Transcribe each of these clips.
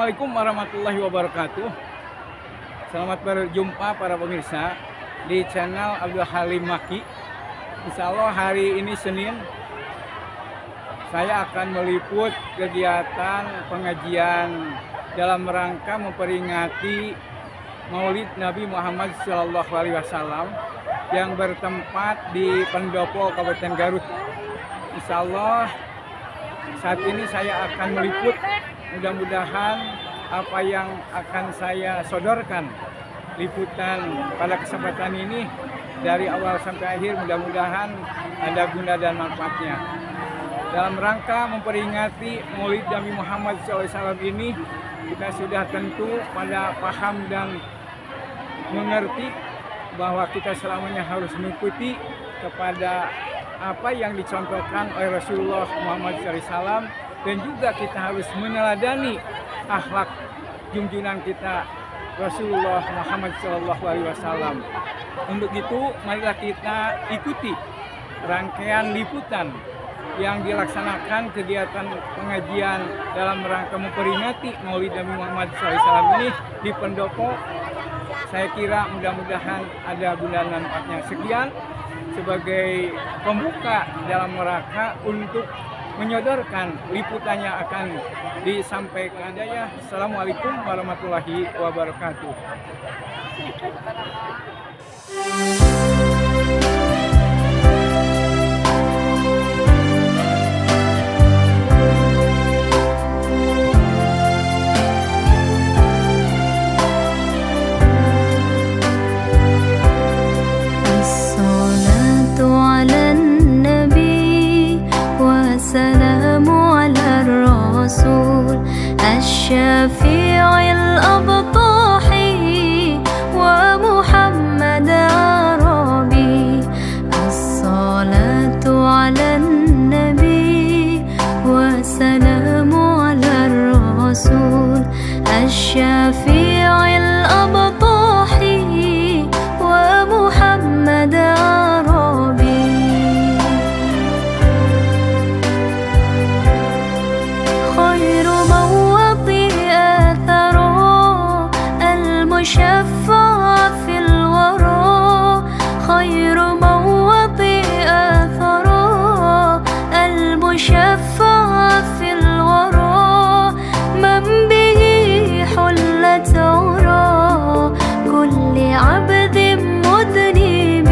Assalamualaikum warahmatullahi wabarakatuh. Selamat berjumpa para pemirsa di channel Abdul Halim Maki. Insya Allah hari ini Senin, saya akan meliput kegiatan pengajian dalam rangka memperingati Maulid Nabi Muhammad SAW yang bertempat di Pendopo, Kabupaten Garut. Insya Allah saat ini saya akan meliput. Mudah-mudahan apa yang akan saya sodorkan liputan pada kesempatan ini dari awal sampai akhir mudah-mudahan ada guna dan manfaatnya. Dalam rangka memperingati Maulid Nabi Muhammad SAW ini, kita sudah tentu pada paham dan mengerti bahwa kita selamanya harus mengikuti kepada apa yang dicontohkan oleh Rasulullah Muhammad SAW, dan juga kita harus meneladani akhlak junjungan kita Rasulullah Muhammad SAW. Untuk itu, marilah kita ikuti rangkaian liputan yang dilaksanakan kegiatan pengajian dalam rangka memperingati Maulid Nabi Muhammad SAW ini di Pendopo. Saya kira mudah-mudahan ada guna dan manfaatnya. Sekian sebagai pembuka dalam rangka untuk menyodorkan liputannya akan disampaikan. Assalamualaikum warahmatullahi wabarakatuh. الشفيع الأبطاحي ومحمد عربي الصلاة على النبي وسلام على الرسول الشفيع الأبطاحي ومحمد عربي خير شفع في الورى خير موضع أثرى المشفع في الورى من به حلة عرى كل عبد مذنب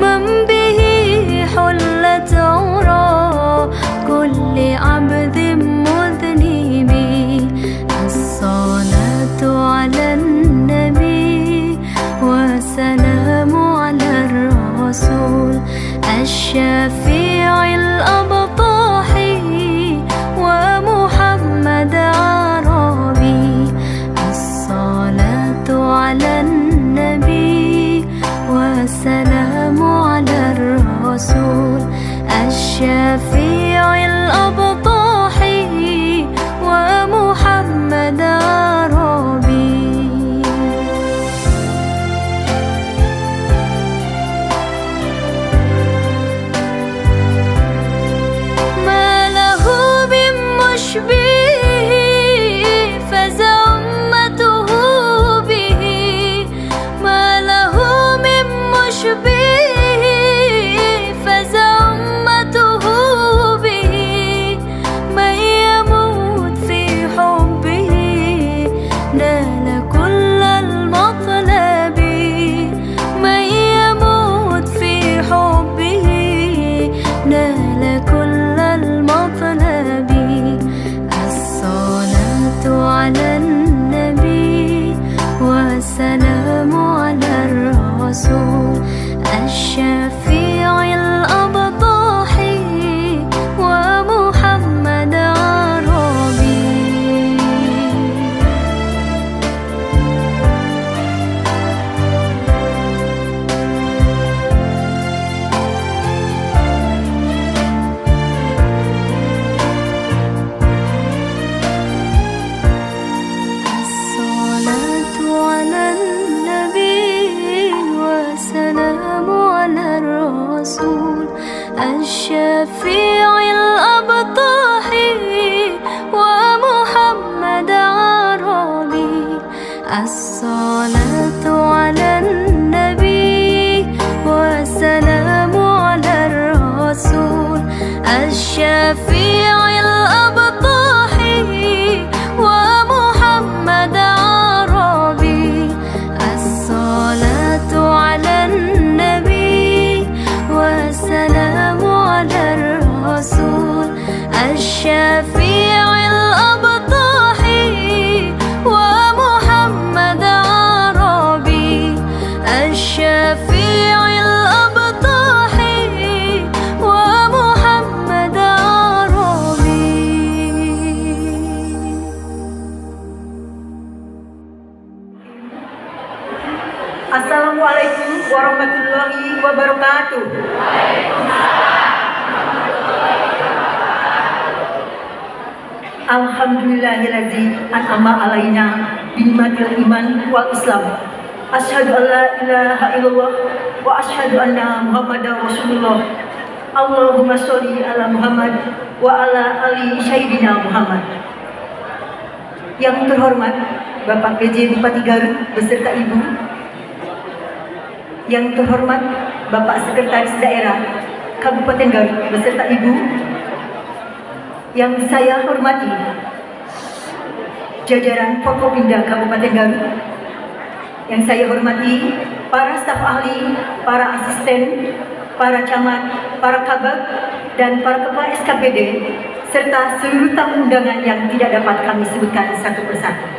من به حلة عرى كل عبد مذنب الصلاة على النبي وسلام على الرسول الشفيع الأبطاحي ومحمد عربي الصلاة على النبي وسلام على الرسول الشفيع الأبطاحي ومحمد عربي ما له من مشبه فزعمته به ما له من مشبه فزعمته به من يموت في حبه نال كل المطلب من يموت في حبه نال كل المطلب الصلاة على النبي وسلام على الرسول الشفيع الأبطاحي ومحمد عربي الصلاة على النبي وسلام على الرسول الشفيع الأبطاحي ومحمد الشفيع الأبطح ومحمد عربي الصلاة على النبي والسلام على الرسول الشفيع الأبطح ومحمد عربي الشفيع الأبطح ومحمد عربي. Assalamualaikum warahmatullahi wabarakatuh. Alhamdulillahilladzi an'ama alaina binikmatil iman wal islam. Asyhadu an la ilaha illallah wa asyhadu anna Muhammadar Rasulullah. Allahumma sholli ala Muhammad wa ala ali sayyidina Muhammad. Yang terhormat Bapak PJ Bupati Garut beserta Ibu. Yang terhormat Bapak Sekretaris Daerah Kabupaten Garut beserta Ibu. Yang saya hormati jajaran Forkopimda Kabupaten Garut. Yang saya hormati para staf ahli, para asisten, para camat, para kabag, dan para kepala SKPD, serta seluruh tamu undangan yang tidak dapat kami sebutkan satu persatu.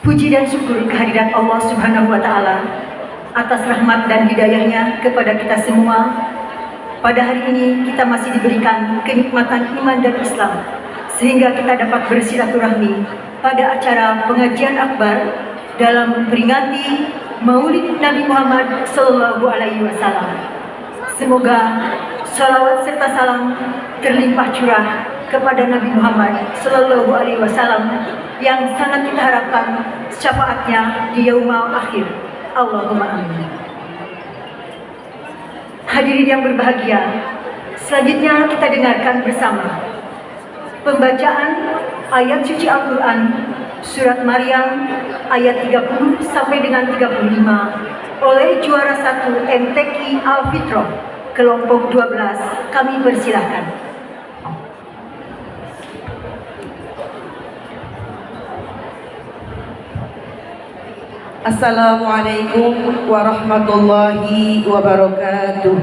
Puji dan syukur kehadirat Allah Subhanahu wa Ta'ala atas rahmat dan hidayahnya kepada kita semua. Pada hari ini kita masih diberikan kenikmatan iman dan Islam, sehingga kita dapat bersilaturahmi pada acara pengajian akbar dalam memperingati Maulid Nabi Muhammad Sallallahu Alaihi Wasallam. Semoga salawat serta salam terlimpah curah kepada Nabi Muhammad Sallallahu Alaihi Wasallam yang sangat kita harapkan syafaatnya di yaumul akhir. Allahumma amin. Hadirin yang berbahagia, selanjutnya kita dengarkan bersama pembacaan ayat suci Al-Quran Surat Maryam ayat 30 sampai dengan 35 oleh juara 1 MTQ Al-Fitrah kelompok 12. Kami persilahkan. Assalamualaikum warahmatullahi wabarakatuh.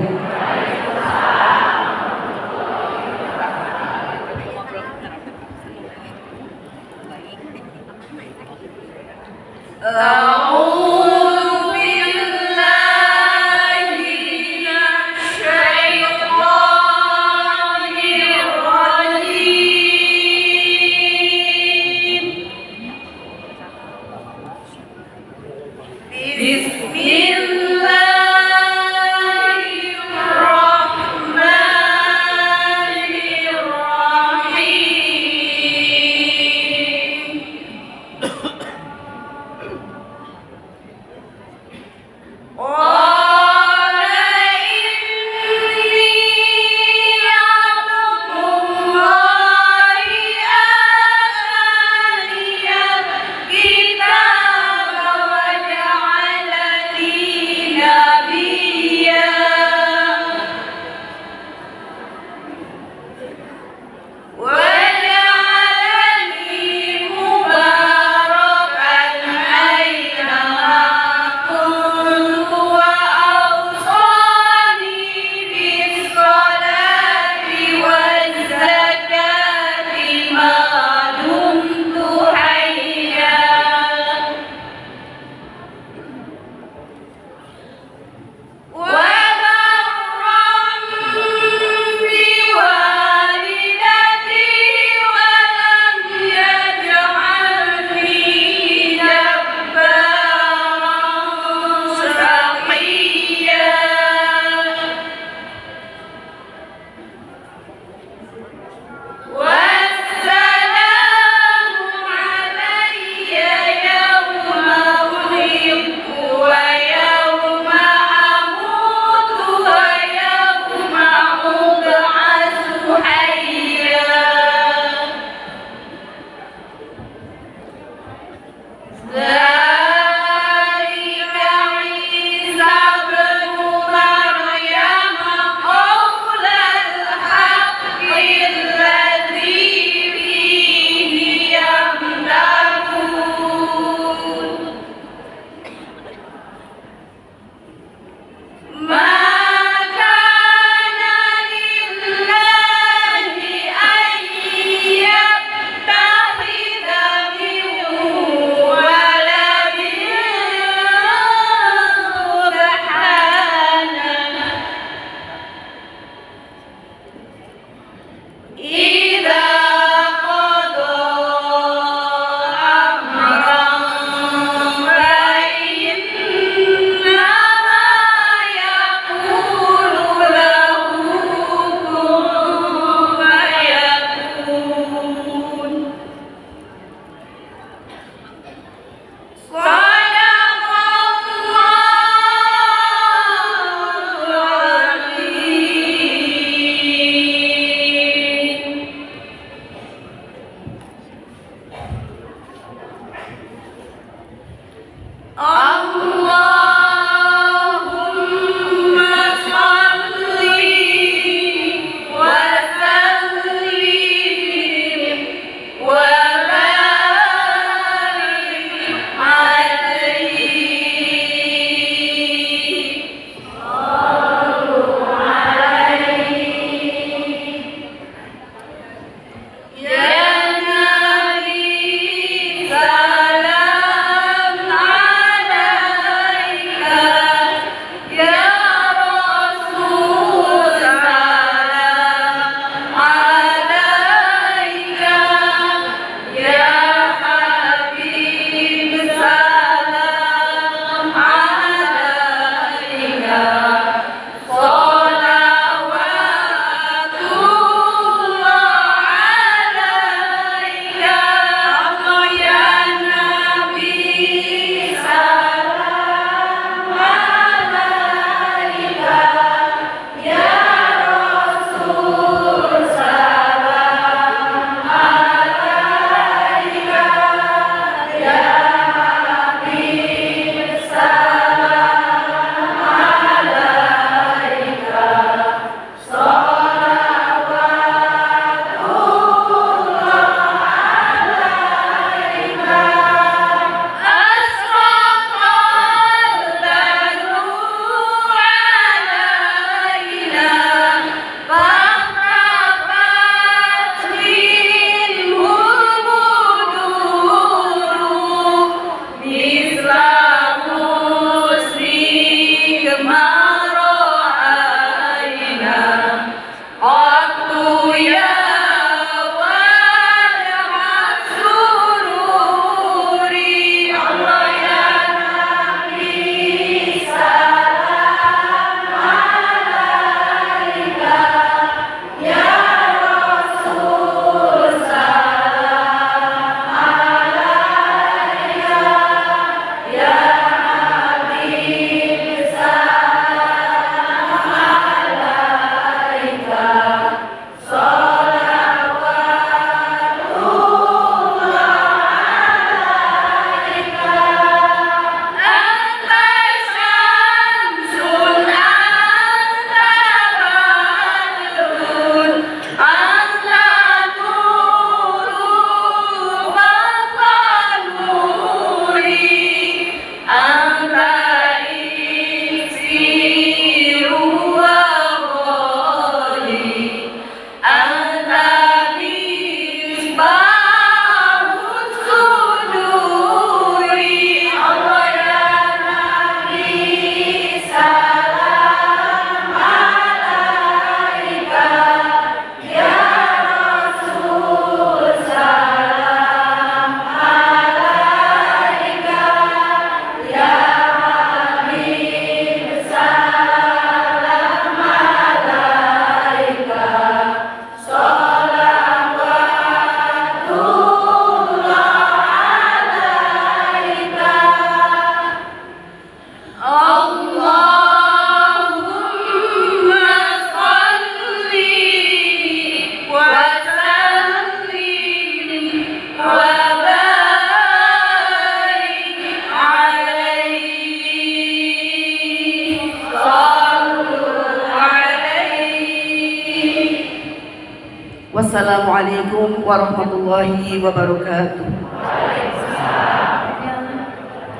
Wassalamualaikum warahmatullahi wabarakatuh.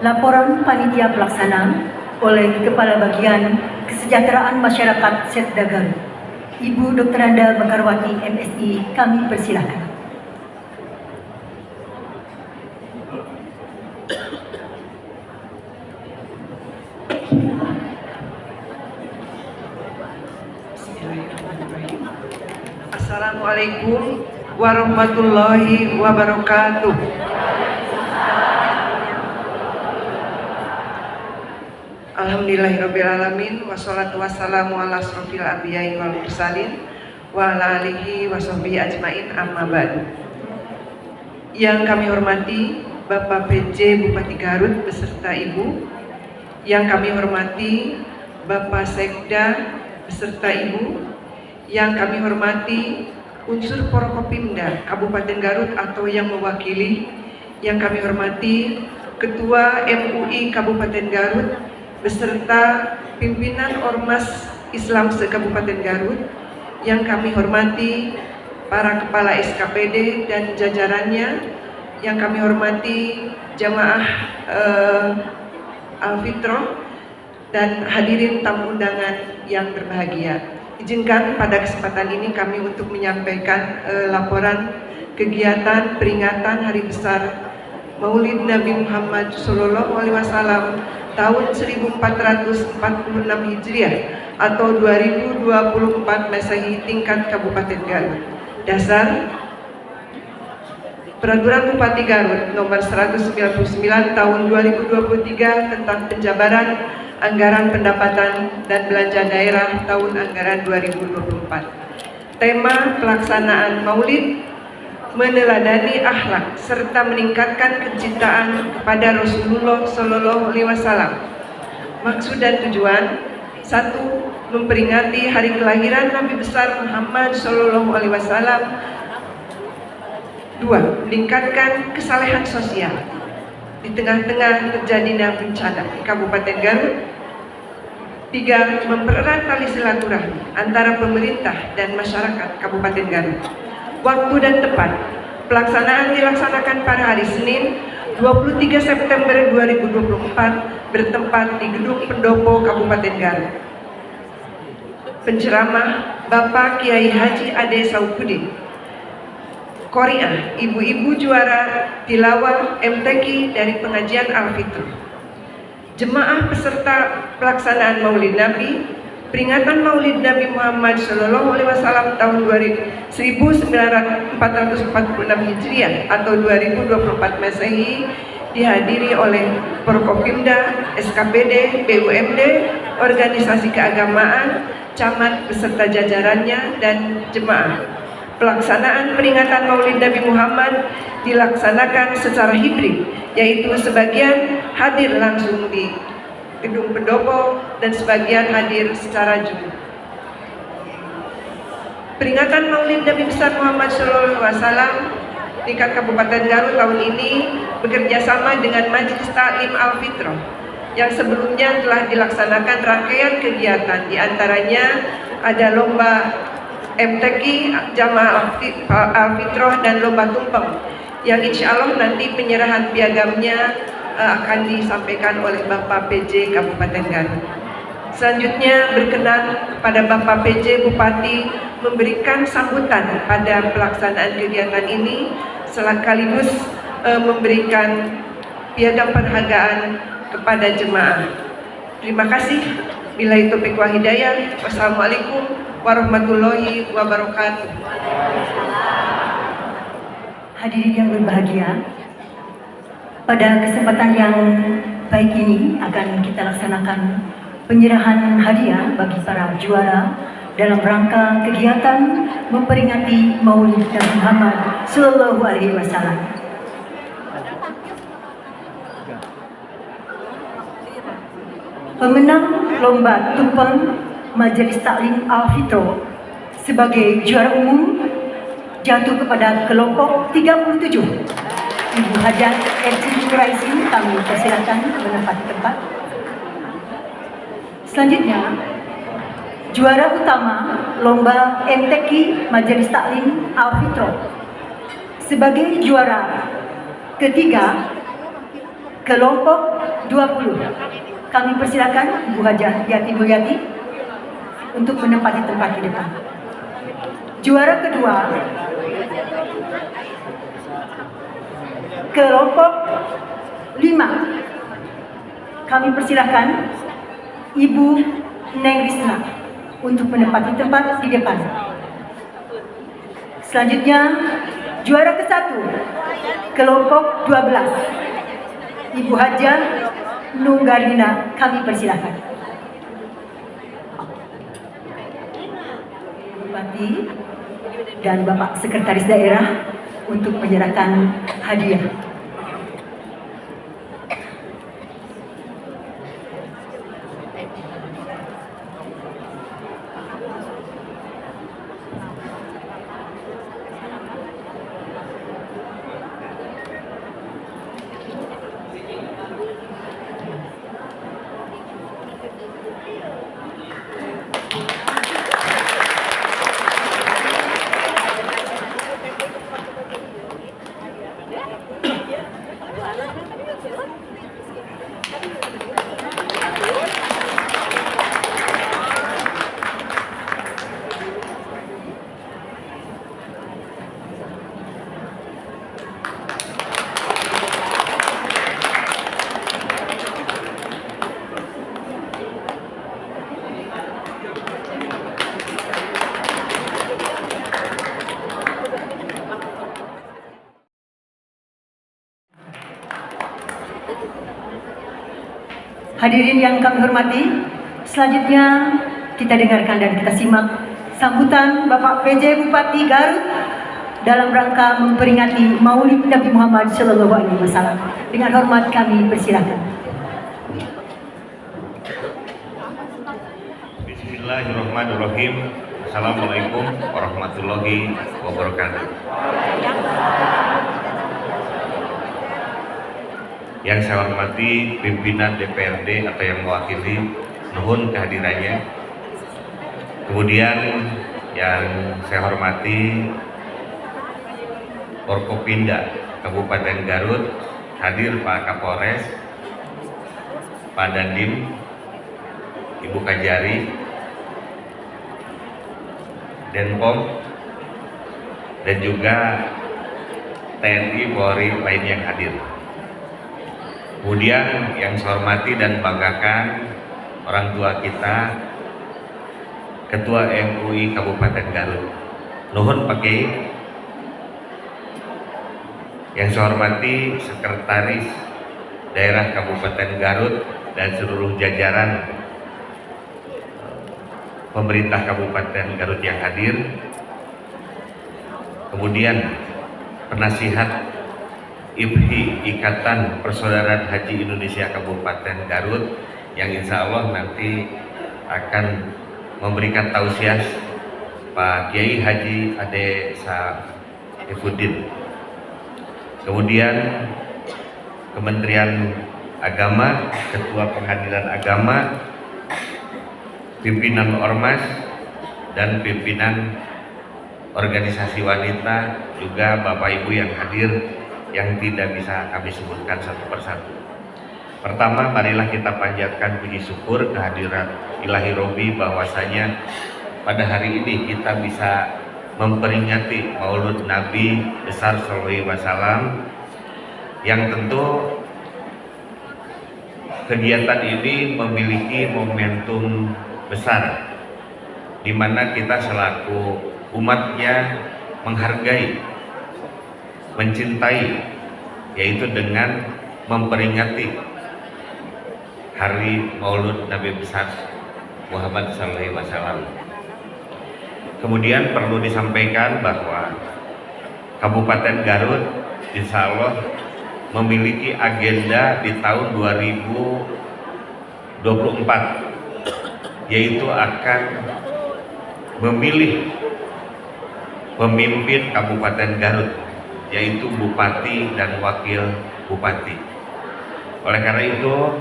Laporan panitia pelaksana oleh Kepala Bagian Kesejahteraan Masyarakat Setda Garut, Ibu Dr. Anda Mekarwati MSI, kami persilakan. Assalamualaikum warahmatullahi wabarakatuh. Alhamdulillahirrabbilalamin. Wassalatu wassalamu ala asrofil anbiya'i wal mursalin wa ala alihi wa sahbihi ajmain, amma ba'du. Yang kami hormati Bapak PJ Bupati Garut beserta Ibu, yang kami hormati Bapak Sekda beserta Ibu, yang kami hormati unsur Forkopimda Kabupaten Garut atau yang mewakili, yang kami hormati Ketua MUI Kabupaten Garut beserta pimpinan Ormas Islam se-Kabupaten Garut, yang kami hormati para kepala SKPD dan jajarannya, yang kami hormati jamaah Al-Fitrah dan hadirin tamu undangan yang berbahagia. Izinkan pada kesempatan ini kami untuk menyampaikan laporan kegiatan peringatan Hari Besar Maulid Nabi Muhammad SAW tahun 1446 Hijriah atau 2024 Masehi tingkat Kabupaten Garut. Dasar Peraturan Bupati Garut nomor 199 tahun 2023 tentang penjabaran anggaran pendapatan dan belanja daerah tahun anggaran 2024. Tema pelaksanaan Maulid meneladani akhlak serta meningkatkan kecintaan kepada Rasulullah Shallallahu Alaihi Wasallam. Maksud dan tujuan: 1. Memperingati hari kelahiran Nabi besar Muhammad Shallallahu Alaihi Wasallam. 2. Meningkatkan kesalehan sosial di tengah-tengah terjadinya bencana di Kabupaten Garut. 3. Mempererat tali silaturahmi antara pemerintah dan masyarakat Kabupaten Garut. Waktu dan tempat pelaksanaan dilaksanakan pada hari Senin 23 September 2024 bertempat di Gedung Pendopo Kabupaten Garut. Penceramah Bapak Kiai Haji Ade Saukuddin. Qori'ah ibu-ibu juara tilawah MTQ dari pengajian Al-Fitrah. Jemaah peserta pelaksanaan Maulid Nabi, peringatan Maulid Nabi Muhammad Shallallahu Alaihi Wasallam tahun 1446 Hijriah atau 2024 Masehi dihadiri oleh Forkopimda, SKPD, BUMD, organisasi keagamaan, camat beserta jajarannya dan jemaah. Pelaksanaan peringatan Maulid Nabi Muhammad dilaksanakan secara hibrid, yaitu sebagian hadir langsung di Gedung Pendopo dan sebagian hadir secara Zoom. Peringatan Maulid Nabi besar Muhammad SAW tingkat Kabupaten Garut tahun ini bekerja sama dengan Majelis Ta'lim Al-Fitrah yang sebelumnya telah dilaksanakan rangkaian kegiatan, diantaranya ada lomba MTQ Jamaah Al-Fitrah dan lomba tumpeng yang insya Allah nanti penyerahan piagamnya akan disampaikan oleh Bapak PJ Kabupaten Garut. Selanjutnya berkenan pada Bapak PJ Bupati memberikan sambutan pada pelaksanaan kegiatan ini sekaligus memberikan piagam penghargaan kepada jemaah. Terima kasih. Billahi taufiq wal hidayah. Wassalamualaikum warahmatullahi wabarakatuh. Hadirin yang berbahagia, pada kesempatan yang baik ini akan kita laksanakan penyerahan hadiah bagi para juara dalam rangka kegiatan memperingati Maulid Nabi Muhammad Sallallahu Alaihi Wasallam. Pemenang lomba tumpeng Majelis Ta'lim Al-Fitrah sebagai juara umum jatuh kepada kelompok 37. Ibu Hajat RC Quraisy, kami persilakan menempati tempat. Selanjutnya Juara utama Lomba MTQ Majelis Taklim Al-Fitrah. Sebagai juara ketiga, kelompok 20. Kami persilakan Bu Hajah Yati Mulyati untuk menempati tempat di depan. Juara kedua, kelompok 5. Kami persilakan Ibu Neng Risna untuk menempati tempat di depan. Selanjutnya, juara ke-1, kelompok 12. Ibu Hajah Nunggarina, kami persilakan. Bupati dan Bapak Sekretaris Daerah untuk menyerahkan hadiah. Hadirin yang kami hormati, selanjutnya kita dengarkan dan kita simak sambutan Bapak PJ Bupati Garut dalam rangka memperingati Maulid Nabi Muhammad SAW. Dengan hormat kami persilakan. Bismillahirrahmanirrahim. Assalamualaikum warahmatullahi wabarakatuh. Yang saya hormati pimpinan DPRD atau yang mewakili, nuhun kehadirannya. Kemudian yang saya hormati Forkopimda Kabupaten Garut, hadir Pak Kapolres, Pak Dandim, Ibu Kajari, Denpom, dan juga TNI Polri lain yang hadir. Kemudian yang saya hormati dan banggakan orang tua kita, Ketua MUI Kabupaten Garut, nuhun Pak Kiai. Yang saya hormati Sekretaris Daerah Kabupaten Garut dan seluruh jajaran pemerintah Kabupaten Garut yang hadir. Kemudian penasihat IPHI, Ikatan Persaudaraan Haji Indonesia Kabupaten Garut, yang insya Allah nanti akan memberikan tausiah Pak Kiai Haji Ade Saifuddin. Kemudian Kementerian Agama, Ketua Pengadilan Agama, pimpinan Ormas, dan pimpinan organisasi wanita, juga Bapak Ibu yang hadir yang tidak bisa kami sebutkan satu persatu. Pertama, marilah kita panjatkan puji syukur kehadiran Ilahi Robi bahwasanya pada hari ini kita bisa memperingati Maulid Nabi besar Sallallahu Alaihi Wasallam, yang tentu kegiatan ini memiliki momentum besar di mana kita selaku umatnya menghargai, mencintai, yaitu dengan memperingati hari Maulid Nabi besar Muhammad SAW. Kemudian perlu disampaikan bahwa Kabupaten Garut insya Allah memiliki agenda di tahun 2024, yaitu akan memilih pemimpin Kabupaten Garut, yaitu Bupati dan Wakil Bupati. Oleh karena itu,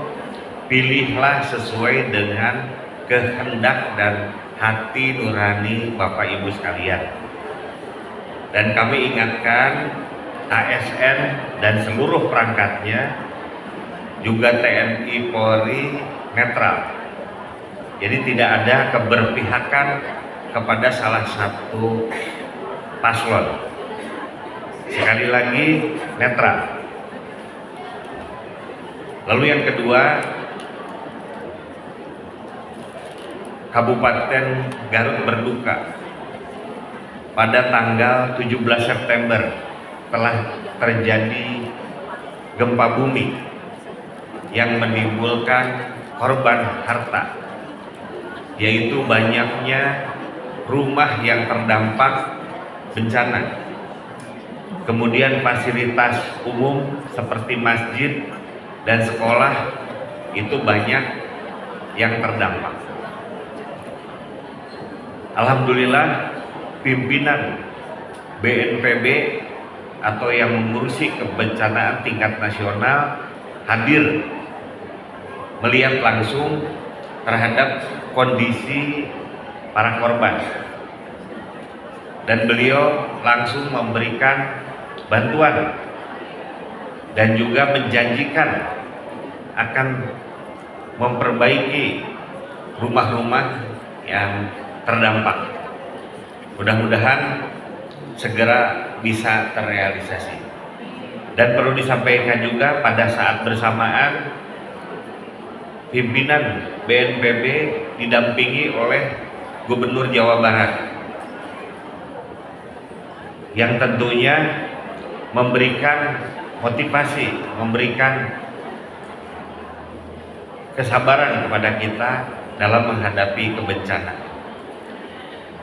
pilihlah sesuai dengan kehendak dan hati nurani Bapak Ibu sekalian. Dan kami ingatkan ASN dan seluruh perangkatnya, juga TNI Polri netral. Jadi tidak ada keberpihakan kepada salah satu paslon. Sekali lagi netral. Lalu yang kedua, Kabupaten Garut berduka pada tanggal 17 September telah terjadi gempa bumi yang menimbulkan korban harta, yaitu banyaknya rumah yang terdampak bencana, kemudian fasilitas umum seperti masjid dan sekolah itu banyak yang terdampak. Alhamdulillah pimpinan BNPB atau yang mengurusi kebencanaan tingkat nasional hadir melihat langsung terhadap kondisi para korban, dan beliau langsung memberikan bantuan dan juga menjanjikan akan memperbaiki rumah-rumah yang terdampak. Mudah-mudahan segera bisa terrealisasi. Dan perlu disampaikan juga pada saat bersamaan pimpinan BNPB didampingi oleh Gubernur Jawa Barat yang tentunya memberikan motivasi, memberikan kesabaran kepada kita dalam menghadapi kebencanaan.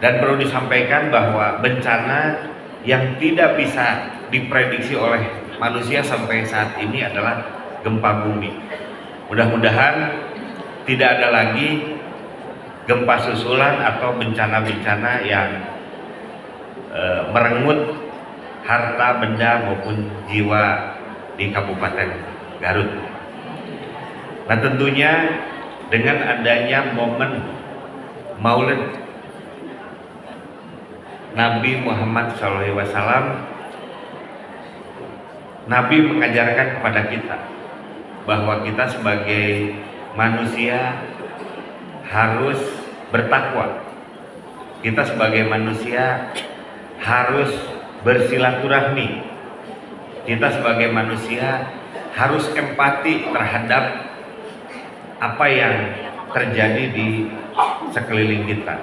Dan perlu disampaikan bahwa bencana yang tidak bisa diprediksi oleh manusia sampai saat ini adalah gempa bumi. Mudah-mudahan tidak ada lagi gempa susulan atau bencana-bencana yang merenggut harta benda maupun jiwa di Kabupaten Garut. Nah, tentunya dengan adanya momen Maulid Nabi Muhammad SAW, Nabi mengajarkan kepada kita bahwa kita sebagai manusia harus bertakwa. Kita sebagai manusia harus bersilaturahmi. Kita sebagai manusia harus empati terhadap apa yang terjadi di sekeliling kita.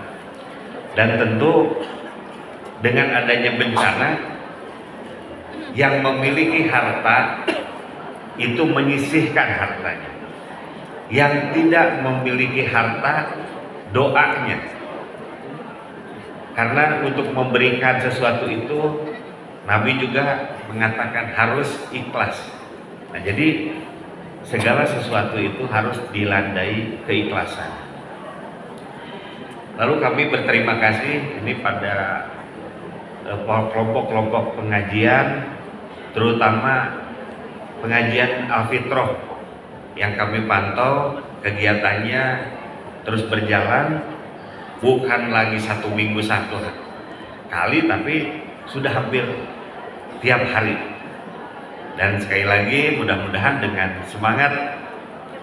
Dan tentu dengan adanya bencana, yang memiliki harta itu menyisihkan hartanya. Yang tidak memiliki harta, doanya. Karena untuk memberikan sesuatu itu, Nabi juga mengatakan harus ikhlas. Nah, jadi segala sesuatu itu harus dilandai keikhlasan. Lalu kami berterima kasih ini pada kelompok-kelompok pengajian, terutama pengajian Al-Fitrah yang kami pantau kegiatannya terus berjalan, bukan lagi 1 minggu 1 kali, tapi sudah hampir tiap hari. Dan sekali lagi mudah-mudahan dengan semangat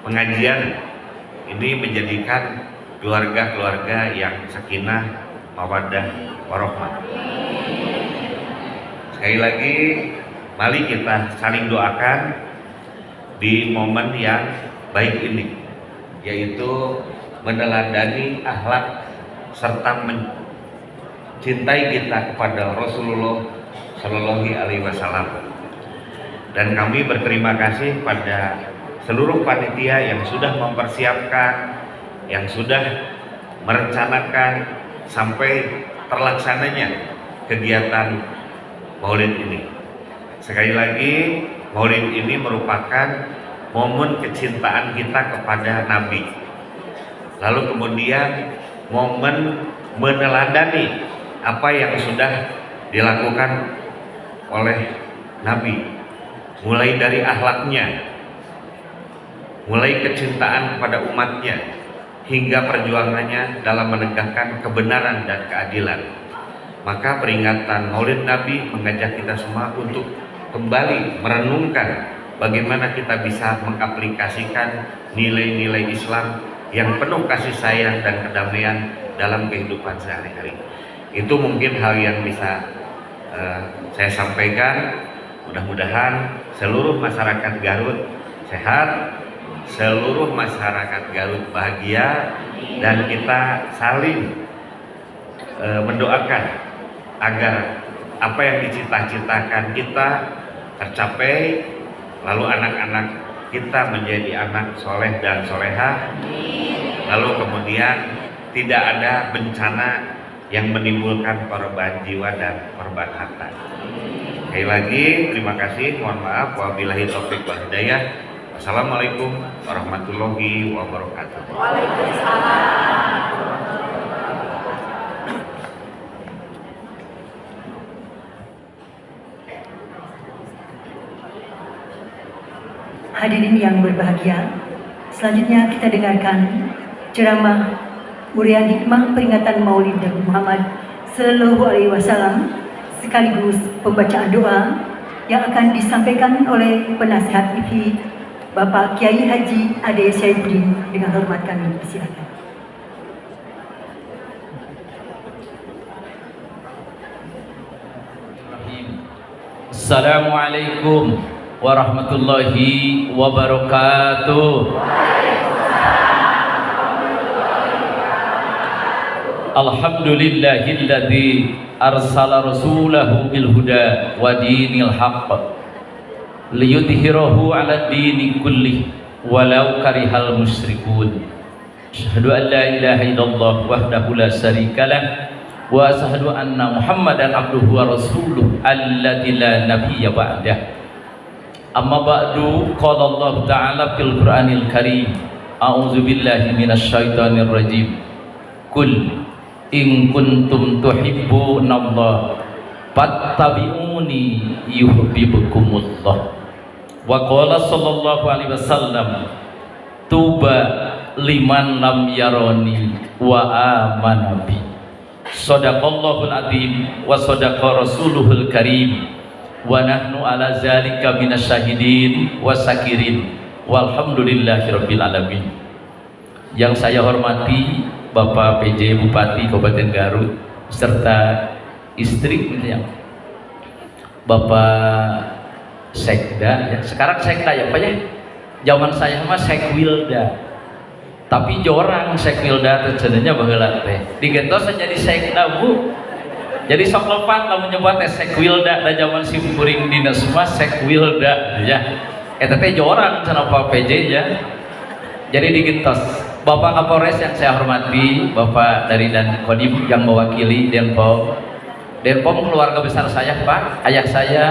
pengajian ini menjadikan keluarga-keluarga yang sakinah, mawaddah, warahmah. Sekali lagi mari kita saling doakan di momen yang baik ini, yaitu meneladani akhlak serta mencintai kita kepada Rasulullah Shallallahu Alaihi Wasallam. Dan kami berterima kasih pada seluruh panitia yang sudah mempersiapkan, yang sudah merencanakan sampai terlaksananya kegiatan Maulid ini. Sekali lagi, Maulid ini merupakan momen kecintaan kita kepada Nabi. Lalu kemudian momen meneladani apa yang sudah dilakukan oleh Nabi, mulai dari akhlaknya, mulai kecintaan kepada umatnya, hingga perjuangannya dalam menegakkan kebenaran dan keadilan. Maka peringatan Maulid Nabi mengajak kita semua untuk kembali merenungkan bagaimana kita bisa mengaplikasikan nilai-nilai Islam yang penuh kasih sayang dan kedamaian dalam kehidupan sehari-hari. Itu mungkin hal yang bisa saya sampaikan. Mudah-mudahan seluruh masyarakat Garut sehat, seluruh masyarakat Garut bahagia, dan kita saling mendoakan agar apa yang dicita-citakan kita tercapai, lalu anak-anak kita menjadi anak soleh dan solehah, lalu kemudian tidak ada bencana yang menimbulkan korban jiwa dan korban harta. Sekali lagi terima kasih, mohon maaf, wabillahi taufiq wal hidayah. Assalamualaikum warahmatullahi wabarakatuh. Hadirin yang berbahagia, selanjutnya kita dengarkan ceramah urian hikmah peringatan Maulid Nabi Muhammad Sallallahu Alaihi Wasallam sekaligus pembacaan doa yang akan disampaikan oleh penasihat IFI Bapak Kiai Haji Ade Syaifuddin. Dengan hormat kami persilakan. Assalamualaikum warahmatullahi wabarakatuh. Alhamdulillahilladzi arsala rasulahu bil huda wa dinil haqq liyudhhirahu 'ala dini kullih walau karihal musyrikun. Asyhadu an la ilaha illallah wahdahu la syarikalah wa asyhadu anna Muhammadan abduhu wa rasuluh alladzi la nabiyya ba'dah. Amma ba'du, qala Allah ta'ala fil Qur'anil Karim, a'udzu billahi minasy syaithanir rajim. Qul in kuntum tuhibbunallaha fattabi'uni yuhibbukumullah. Wa qala sallallahu alaihi wasallam, tuba liman lam yarani wa amana bi. Shadaqallahul azim wa shadaqa rasuluhul karim wa nahnu ala zalika minasyahidin wa sakirin walhamdulillahirabbil alamin. Yang saya hormati Bapak PJ Bupati Kabupaten Garut serta istri yang Bapak Sekda, ya sekarang Sekda ya Pak ya, zaman saya mah Sekwilda, tapi jorang Sekwilda terjadinya baheula teh digentos jadi Sekda Bu, jadi sok lepat lah menyebut teh Sekwilda da zaman simkuring dinas mah Sekwilda ya, eta teh jorang cenah Pak PJ ya, jadi digentos. Bapak Kapolres yang saya hormati, Bapak dari dan Kodim yang mewakili Denpom keluarga besar saya Pak, ayah saya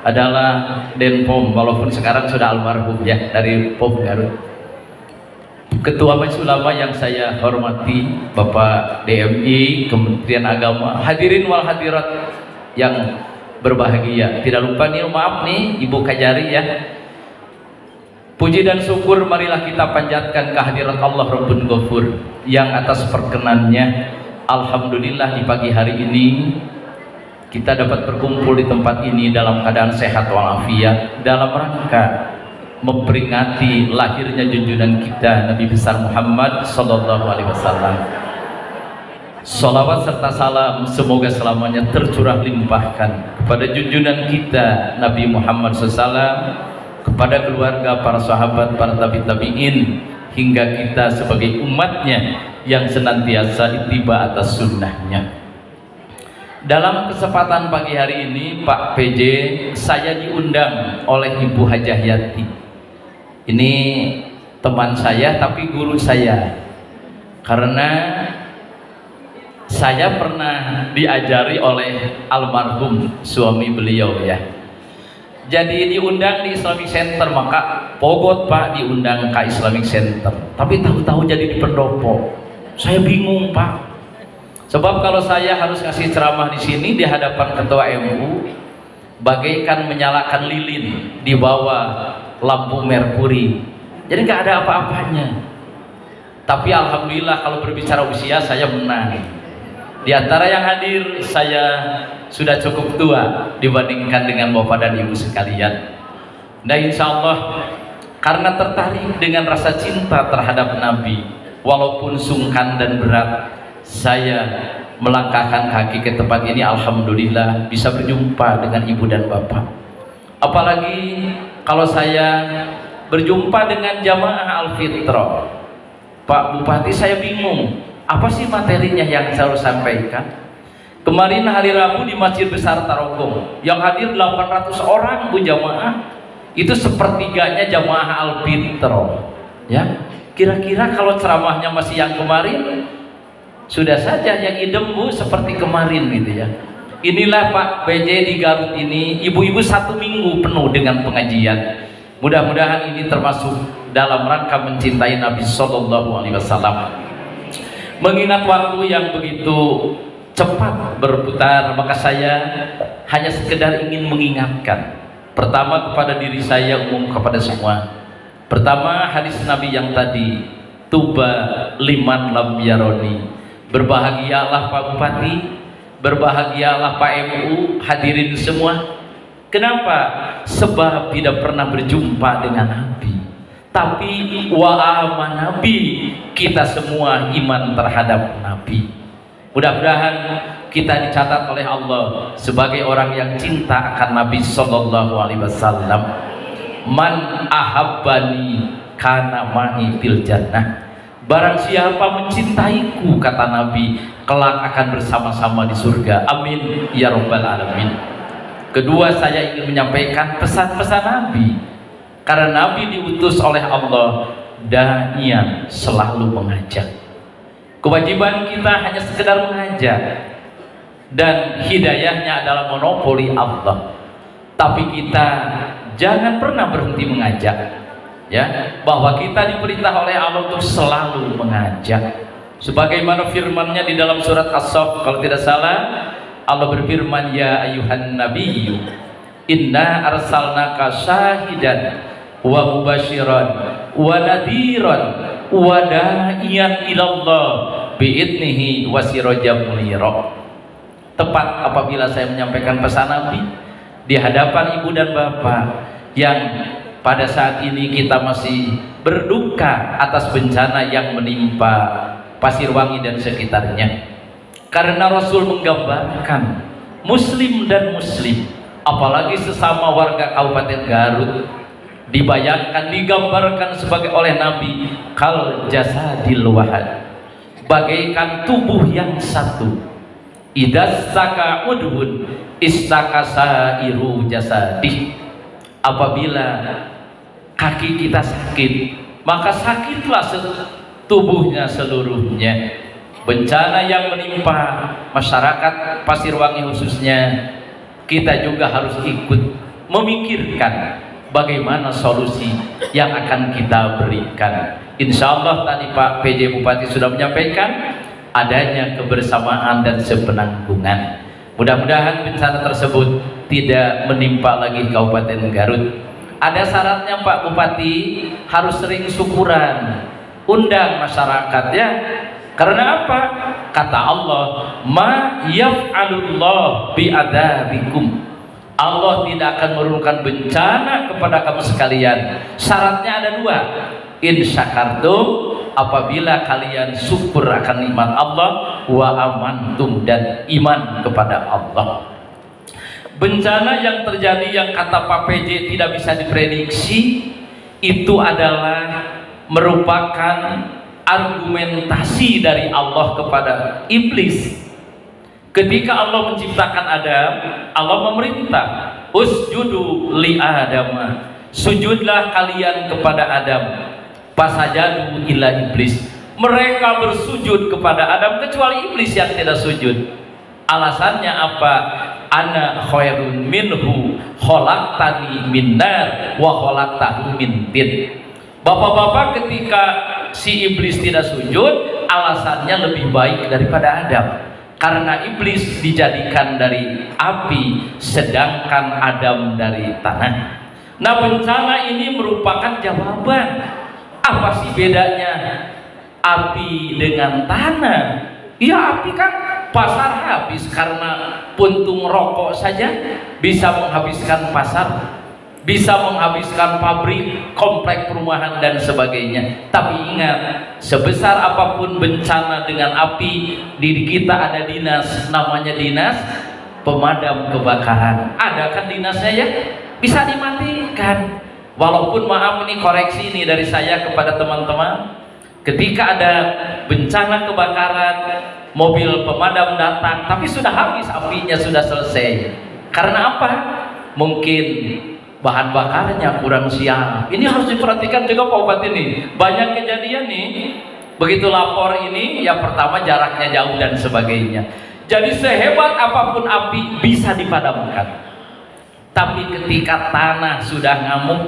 adalah Denpom walaupun sekarang sudah almarhum ya, dari POM Garut. Ketua Majelis Ulama yang saya hormati Bapak DMI, Kementerian Agama, hadirin wal hadirat yang berbahagia, tidak lupa nih, maaf nih Ibu Kajari ya. Puji dan syukur marilah kita panjatkan kehadirat Allah Rabbun Ghafur yang atas perkenannya alhamdulillah di pagi hari ini kita dapat berkumpul di tempat ini dalam keadaan sehat walafiat dalam rangka memperingati lahirnya junjungan kita Nabi besar Muhammad sallallahu alaihi wasallam. Salawat serta salam semoga selamanya tercurah limpahkan kepada junjungan kita Nabi Muhammad SAW, kepada keluarga, para sahabat, para tabi'in, hingga kita sebagai umatnya yang senantiasa ittiba atas sunnahnya. Dalam kesempatan pagi hari ini Pak PJ, saya diundang oleh Ibu Hajah Yati. Ini teman saya tapi guru saya, karena saya pernah diajari oleh almarhum suami beliau ya. Jadi diundang di Islamic Center, maka pogot Pak diundang ke Islamic Center, tapi tahu-tahu jadi di pendopo. Saya bingung Pak, sebab kalau saya harus ngasih ceramah di sini di hadapan ketua MU, bagaikan menyalakan lilin di bawah lampu merkuri, jadi nggak ada apa-apanya. Tapi alhamdulillah kalau berbicara usia saya menang. Di antara yang hadir saya sudah cukup tua dibandingkan dengan bapak dan ibu sekalian. Nah insya Allah karena tertarik dengan rasa cinta terhadap Nabi, walaupun sungkan dan berat, saya melangkahkan kaki ke tempat ini. Alhamdulillah bisa berjumpa dengan ibu dan bapak. Apalagi kalau saya berjumpa dengan jamaah Al-Fitrah. Pak Bupati, saya bingung, apa sih materinya yang saya harus sampaikan? Kemarin hari Rabu di Masjid Besar Tarogong yang hadir 800 orang bu jamaah, itu sepertiganya jamaah Al-Fitrah. Ya, kira-kira kalau ceramahnya masih yang kemarin, sudah saja yang idem bu seperti kemarin gitu ya. Inilah Pak PJ di Garut ini, ibu-ibu 1 minggu penuh dengan pengajian. Mudah-mudahan ini termasuk dalam rangka mencintai Nabi Sallallahu Alaihi Wasallam. Mengingat waktu yang begitu cepat berputar, maka saya hanya sekedar ingin mengingatkan. Pertama kepada diri saya, umum kepada semua. Pertama hadis Nabi yang tadi, tuba liman lam yaroni. Berbahagialah Pak Bupati, berbahagialah Pak MU, hadirin semua. Kenapa? Sebab tidak pernah berjumpa dengan Nabi. Tapi wa aman Nabi, kita semua iman terhadap Nabi. Mudah-mudahan kita dicatat oleh Allah sebagai orang yang cinta akan Nabi Sallallahu Alaihi Wasallam. Man ahabbani kana ma'i fil jannah. Barang siapa mencintaiku, kata Nabi, kelak akan bersama-sama di surga. Amin ya rabbal alamin. Kedua, saya ingin menyampaikan pesan-pesan Nabi. Karena Nabi diutus oleh Allah, daiyan selalu mengajak. Kewajiban kita hanya sekedar mengajak, dan hidayahnya adalah monopoli Allah. Tapi kita jangan pernah berhenti mengajak, ya, bahwa kita diperintah oleh Allah untuk selalu mengajak. Sebagaimana firman-Nya di dalam surat As-Saff, kalau tidak salah, Allah berfirman, ya ayuhan nabiyyu inna arsalnaka syahidan wa mubasyiran wa nadiran wa da'iyan ilallah bi'idnihi wa sirajan munira. Tepat apabila saya menyampaikan pesan Nabi di hadapan ibu dan bapak yang pada saat ini kita masih berduka atas bencana yang menimpa Pasirwangi dan sekitarnya. Karena Rasul menggambarkan muslim dan muslim, apalagi sesama warga Kabupaten Garut, dibayangkan, digambarkan sebagai oleh Nabi kal jasadil wahad, bagaikan tubuh yang satu. Idas saka udhun istaka sairu jasadih. Apabila kaki kita sakit, maka sakitlah tubuhnya seluruhnya. Bencana yang menimpa masyarakat Pasirwangi khususnya, kita juga harus ikut memikirkan bagaimana solusi yang akan kita berikan. Insya Allah tadi Pak PJ Bupati sudah menyampaikan adanya kebersamaan dan sepenanggungan. Mudah-mudahan bencana tersebut tidak menimpa lagi Kabupaten Garut. Ada syaratnya Pak Bupati, harus sering syukuran, undang masyarakat ya. Karena apa? Kata Allah, ma yaf'alullah bi'adabikum. Allah tidak akan menurunkan bencana kepada kamu sekalian. Syaratnya ada 2. In syakartum, apabila kalian syukur akan nikmat Allah, wa amantum, dan iman kepada Allah. Bencana yang terjadi yang kata Pak PJ tidak bisa diprediksi, itu adalah merupakan argumentasi dari Allah kepada iblis. Ketika Allah menciptakan Adam, Allah memerintah, usjudu li Adama, sujudlah kalian kepada Adam. Fasajadu illa iblis, mereka bersujud kepada Adam kecuali iblis yang tidak sujud. Alasannya apa? Ana khairun minhu khalaqtani min nar wa khalaqtahu min tin. Bapak-bapak, ketika si iblis tidak sujud, alasannya lebih baik daripada Adam, karena iblis dijadikan dari api sedangkan Adam dari tanah. Nah, bencana ini merupakan jawaban. Apa sih bedanya? api dengan tanah. Ya api kan pasar habis karena puntung rokok saja bisa menghabiskan pasar, bisa menghabiskan pabrik, komplek perumahan dan sebagainya. Tapi ingat, sebesar apapun bencana dengan api, di kita ada dinas, namanya dinas pemadam kebakaran. Ada kan dinasnya ya? Bisa dimatikan. Walaupun maaf ini koreksi ini dari saya kepada teman-teman, ketika ada bencana kebakaran, mobil pemadam datang, tapi sudah habis apinya, sudah selesai. Karena apa? Mungkin bahan bakarnya kurang siap. Ini harus diperhatikan juga Pak Bupati ini. Banyak kejadian nih, begitu lapor ini, yang pertama jaraknya jauh dan sebagainya. Jadi sehebat apapun api bisa dipadamkan. Tapi ketika tanah sudah ngamuk,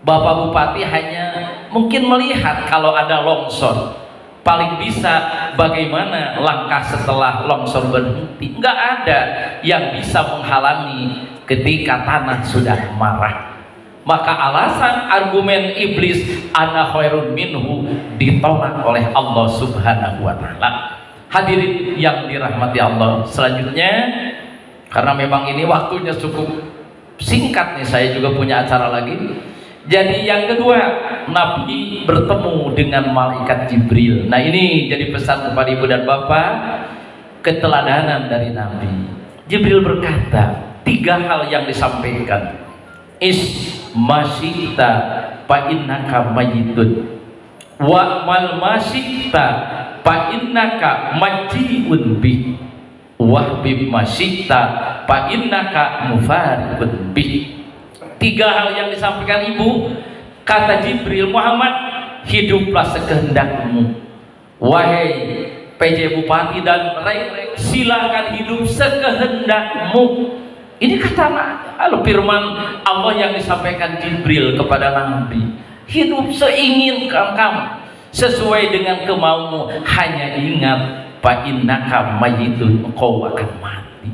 Bapak Bupati hanya mungkin melihat kalau ada longsor. Paling bisa bagaimana langkah setelah longsor berhenti. Nggak ada yang bisa menghalangi ketika tanah sudah marah. Maka alasan argumen iblis ana khairun minhu ditolak oleh Allah Subhanahu wa taala. Hadirin yang dirahmati Allah, selanjutnya karena memang ini waktunya cukup singkat nih, saya juga punya acara lagi. Jadi yang kedua, Nabi bertemu dengan malaikat Jibril. Nah ini jadi pesan kepada ibu dan bapak, keteladanan dari Nabi. Jibril berkata, 3 hal yang disampaikan. Masyita fa innaka mayyitun wa mal masyita fa innaka majiun bi wahbib masyita fa innaka mufaribun bi. 3 hal yang disampaikan ibu. Kata Jibril, Muhammad, hiduplah sekehendakmu. Wahai PJ Bupati dan Rek, silakan hidup sekehendakmu. Ini kata firman Allah yang disampaikan Jibril kepada Nabi. Hidup seinginkan kamu, sesuai dengan kemaumu. Hanya ingat, fa innaka mayyitun, engkau akan mati.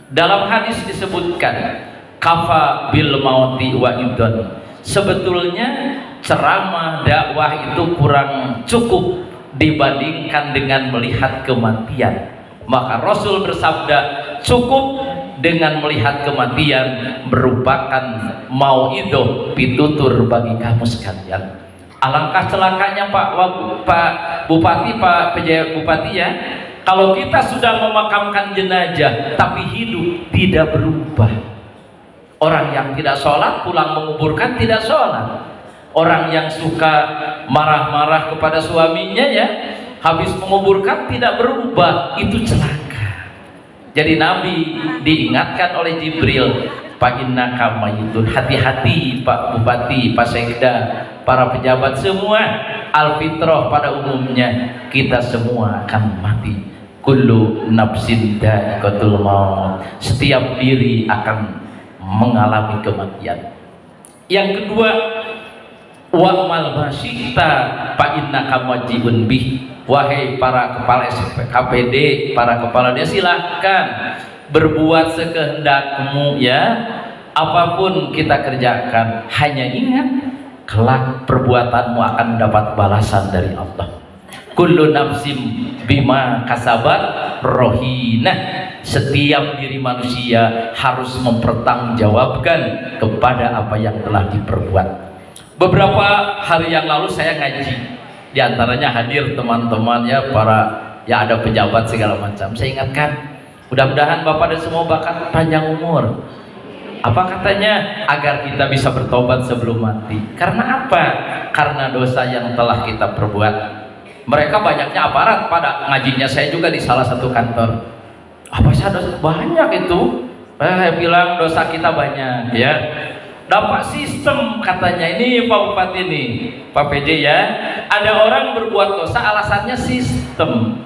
Dalam hadis disebutkan, kafa bil mauti wa idon. Sebetulnya ceramah dakwah itu kurang cukup dibandingkan dengan melihat kematian. Maka Rasul bersabda, cukup dengan melihat kematian merupakan mauidhah, pitutur bagi kamu sekalian. Alangkah celakanya Pak Bupati, Pak PJ Bupati ya, kalau kita sudah memakamkan jenazah tapi hidup tidak berubah. Orang yang tidak sholat pulang menguburkan tidak sholat. Orang yang suka marah-marah kepada suaminya ya, habis menguburkan tidak berubah, itu celaka. Jadi Nabi diingatkan oleh Jibril, Pak innaka mayyitun. Hati-hati Pak Bupati, Pak Sekda, para pejabat semua. Al-fitrah pada umumnya kita semua akan mati. Kullu nafsin dha'iqatul maut. Setiap diri akan mengalami kematian. Yang kedua, wa'mal masyita fa innaka majibun bih. Wahai para kepala KPD, para kepala desa, silahkan berbuat sekehendakmu ya. Apapun kita kerjakan, hanya ingat kelak perbuatanmu akan mendapat balasan dari Allah. Kullu nafsim bima kasabat rohinah. Setiap diri manusia harus mempertanggungjawabkan kepada apa yang telah diperbuat. Beberapa hari yang lalu saya ngaji, di antaranya hadir teman-teman ya, ya ada pejabat segala macam. Saya ingatkan, mudah-mudahan Bapak dan semua bakat panjang umur. Apa katanya? Agar kita bisa bertobat sebelum mati. Karena apa? Karena dosa yang telah kita perbuat. Mereka banyaknya aparat pada ngajinya, saya juga di salah satu kantor. Apa sih dosa banyak itu? Bilang dosa kita banyak ya. Dapat sistem katanya. Ini Pak Bupati nih, Pak PJ ya. Ada orang berbuat dosa alasannya sistem.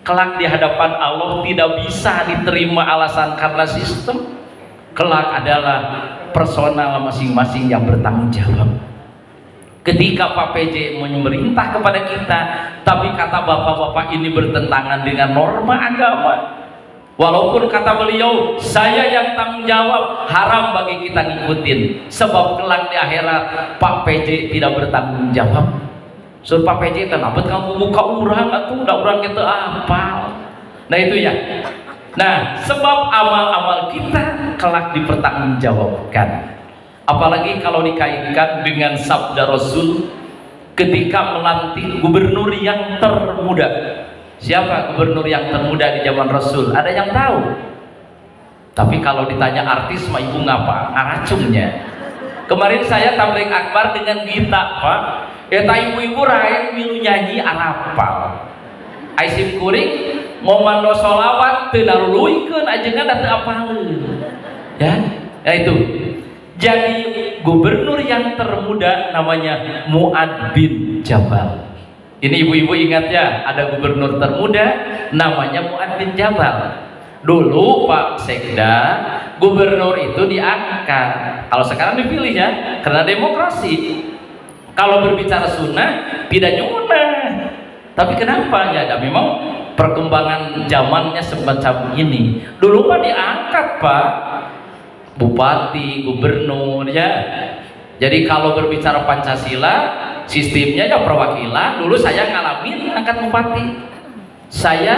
Kelak di hadapan Allah tidak bisa diterima alasan karena sistem. Kelak adalah personal masing-masing yang bertanggung jawab. Ketika Pak PJ memerintah kepada kita, tapi kata bapak-bapak ini bertentangan dengan norma agama. Walaupun kata beliau, saya yang tanggung jawab, haram bagi kita ngikutin. Sebab kelak di akhirat Pak PJ tidak bertanggung jawab. sur Pak PJ teh napet kamu buka urang atuh da urang kita apal. Nah itu ya. Nah, sebab amal-amal kita kelak dipertanggungjawabkan. Apalagi kalau dikaitkan dengan sabda Rasul ketika melantik gubernur yang termuda. Siapa gubernur yang termuda di zaman Rasul? Ada yang tahu? Tapi kalau ditanya artis mah ibu ngapa? Ngaracungnya. Kemarin saya tabligh akbar dengan Gita, Pak. Eta ibu-ibu raih milu nyanyi arapal. Aisim kuring ngomando sholawat teu naruluikeun ajengan da teu apaleun. Ya, itu. Jadi gubernur yang termuda namanya Mu'ad bin Jabal. Ini ibu-ibu ingat ya, ada gubernur termuda namanya Mu'ad bin Jabal. Dulu Pak Sekda, gubernur itu diangkat. Kalau sekarang dipilih ya, karena demokrasi. Kalau berbicara sunnah, tidak nyunah. Tapi kenapa ya? Memang perkembangan zamannya semacam ini. Dulu mah diangkat Pak, bupati, gubernur ya. Jadi kalau berbicara Pancasila, sistemnya ya perwakilan. Dulu saya ngalamin angkat bupati. Saya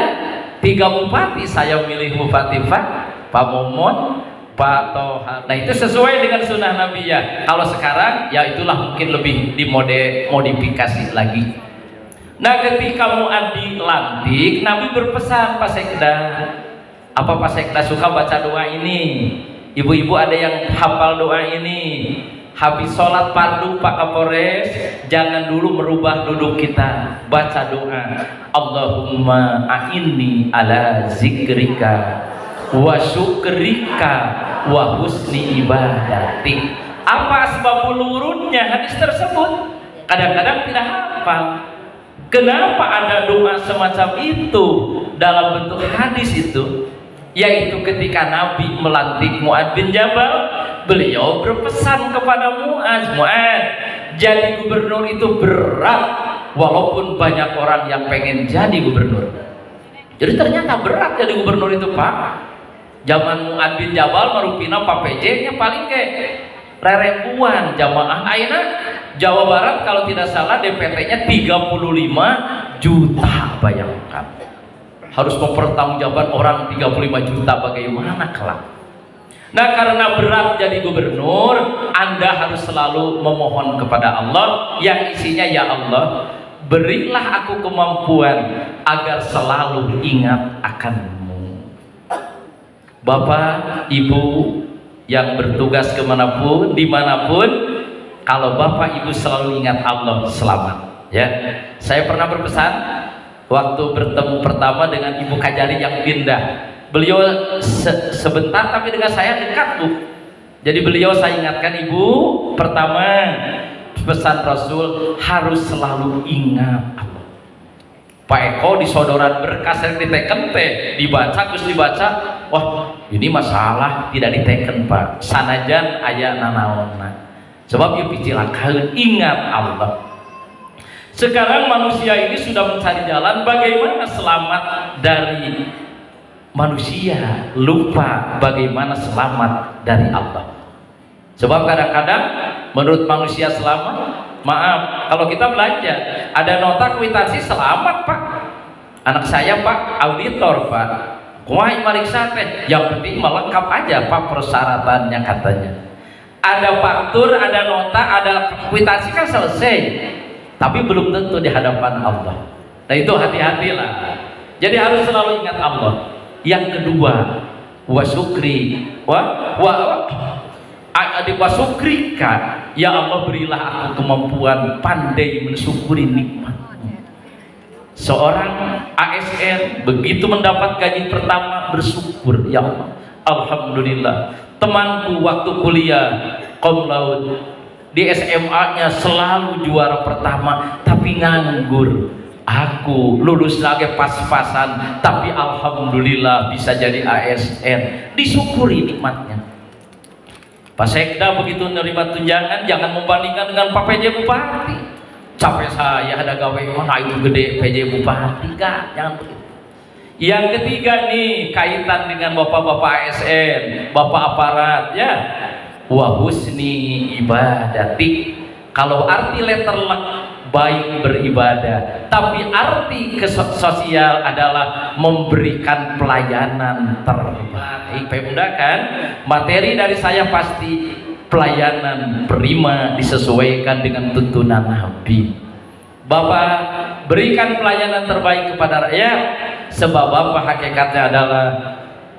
3 bupati, saya milih bupati Pak Momon, Pak Toha. Nah itu sesuai dengan sunnah Nabi ya. Kalau sekarang ya itulah mungkin lebih dimodifikasi lagi. Nah ketika Mu'ad dilantik, Nabi berpesan Pak Sekda. Apa Pak Sekda suka baca doa ini? Ibu-ibu ada yang hafal doa ini? Habis sholat fardu Pak Kapolres, jangan dulu merubah duduk kita. Baca doa, Allahumma a'inni ala zikrika wa syukrika wa husni ibadati. Apa asbabul wurudnya hadis tersebut? Kadang-kadang tidak hafal. Kenapa ada doa semacam itu dalam bentuk hadis itu? Yaitu ketika Nabi melantik Mu'ad bin Jabal, beliau berpesan kepada Mu'ad, jadi gubernur itu berat, walaupun banyak orang yang pengen jadi gubernur. Jadi ternyata berat jadi gubernur itu Pak. Zaman Mu'ad bin Jabal marupina Pak PJ nya paling kayak rerebuan jamaah. Ayeuna Jawa Barat kalau tidak salah DPT-nya 35 juta, bayangkan. Harus mempertanggungjawabkan orang 35 juta bagaimana kelak. Nah karena berat jadi gubernur, Anda harus selalu memohon kepada Allah yang isinya, ya Allah, berilah aku kemampuan agar selalu ingat akan-Mu. Bapak, Ibu yang bertugas kemanapun, dimanapun, kalau Bapak Ibu selalu ingat Allah, selamat. Ya, saya pernah berpesan waktu bertemu pertama dengan Ibu Kajari yang pindah. Beliau sebentar tapi dengan saya dekat Bu. Jadi beliau saya ingatkan, Ibu, pertama pesan Rasul harus selalu ingat Allah. Pak Eko di sodoran berkas yang diteken teh dibaca, terus dibaca, wah ini masalah tidak diteken Pak, sanajan aya nanaonna. Sebab ieu picilakeun ingat Allah. Sekarang manusia ini sudah mencari jalan bagaimana selamat dari manusia, lupa bagaimana selamat dari Allah. Sebab kadang-kadang menurut manusia selamat, maaf, kalau kita belanja ada nota kwitansi selamat Pak, anak saya Pak auditor Pak, kumaha mariksa teh, yang penting melengkap aja Pak persyaratannya katanya. Ada faktur, ada nota, ada kwitansi kan selesai, tapi belum tentu di hadapan Allah. Nah itu hati-hatilah. Jadi harus selalu ingat Allah. Yang kedua, wasyukri, wasukrika, ya Allah berilah aku kemampuan pandai mensyukuri nikmat-Mu. Seorang ASN begitu mendapat gaji pertama bersyukur, ya Allah, alhamdulillah. Temanku waktu kuliah Qom Laut di SMA-nya selalu juara pertama tapi nganggur. Aku lulus lagi pas-pasan tapi alhamdulillah bisa jadi ASN. Disyukuri nikmatnya. Pak Sekda begitu menerima tunjangan jangan membandingkan dengan Pak PJ Bupati. Capek saya ada gawe mana itu gede PJ Bupati, enggak, jangan begitu. Yang ketiga nih kaitan dengan bapak-bapak ASN, bapak aparat ya. Wa husni ibadati. Kalau arti letter baik beribadah, tapi arti sosial adalah memberikan pelayanan terbaik. Pemda kan, materi dari saya pasti pelayanan prima disesuaikan dengan tuntunan Nabi. Bapak berikan pelayanan terbaik kepada rakyat, sebab Bapak hakikatnya adalah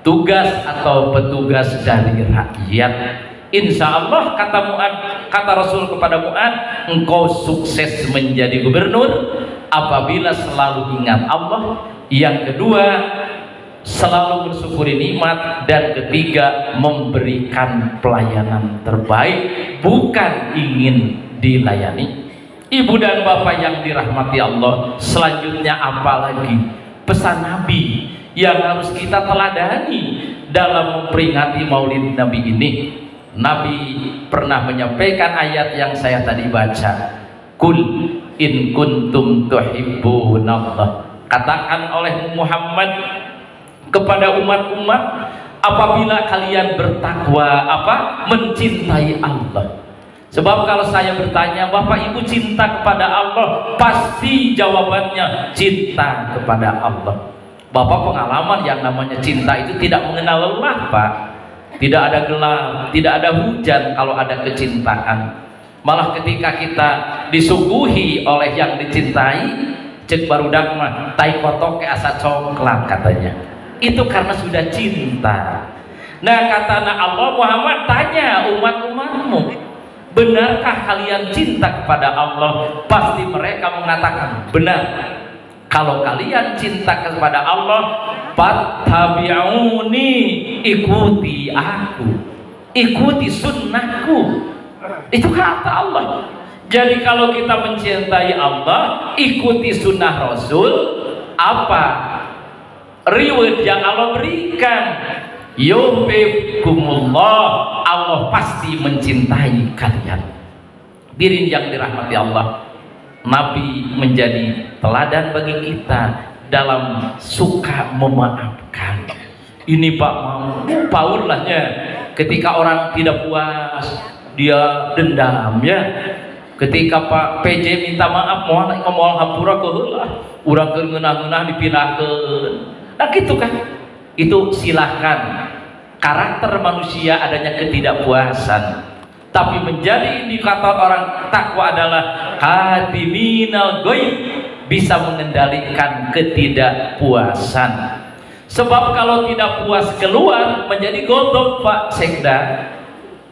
tugas atau petugas dari rakyat. Insya Allah kata Rasul kepada Mu'ad, engkau sukses menjadi gubernur apabila selalu ingat Allah. Yang kedua, selalu bersyukuri nikmat. Dan ketiga, memberikan pelayanan terbaik, bukan ingin dilayani. Ibu dan bapak yang dirahmati Allah, selanjutnya apalagi pesan Nabi yang harus kita teladani dalam memperingati Maulid Nabi ini. Nabi pernah menyampaikan ayat yang saya tadi baca, Kul in kuntum tuhibbunallah. Katakan oleh Muhammad kepada umat-umat, apabila kalian bertakwa mencintai Allah. Sebab kalau saya bertanya, Bapak Ibu cinta kepada Allah, pasti jawabannya cinta kepada Allah. Bapak pengalaman yang namanya cinta itu tidak mengenal lelah, Pak. Tidak ada gelap, tidak ada hujan kalau ada kecintaan. Malah ketika kita disuguhi oleh yang dicintai, cek barudak mah tai kotok ke asa coklat katanya. Itu karena sudah cinta. Nah, kata Allah, Muhammad tanya umat-umatmu, benarkah kalian cinta kepada Allah? Pasti mereka mengatakan benar. Kalau kalian cinta kepada Allah, fattabi'uni, ikuti aku, ikuti sunnahku. Itu kata Allah. Jadi kalau kita mencintai Allah, ikuti sunnah Rasul. Apa reward yang Allah berikan? Yuhibbukumullah, Allah pasti mencintai kalian. Diri yang dirahmati Allah, Nabi menjadi teladan bagi kita dalam suka memaafkan. Ini Pak Paul lahnya, ketika orang tidak puas dia dendam ya. Ketika Pak PJ minta maaf, moal hampura keulah, urang keur ngeunah-ngeunah dipindahkeun. Nah gitu kan. Itu silahkan. Karakter manusia adanya ketidakpuasan. Tapi menjadi indikator orang takwa adalah hatiminal ghaib, bisa mengendalikan ketidakpuasan. Sebab kalau tidak puas keluar menjadi godok Pak Sekda.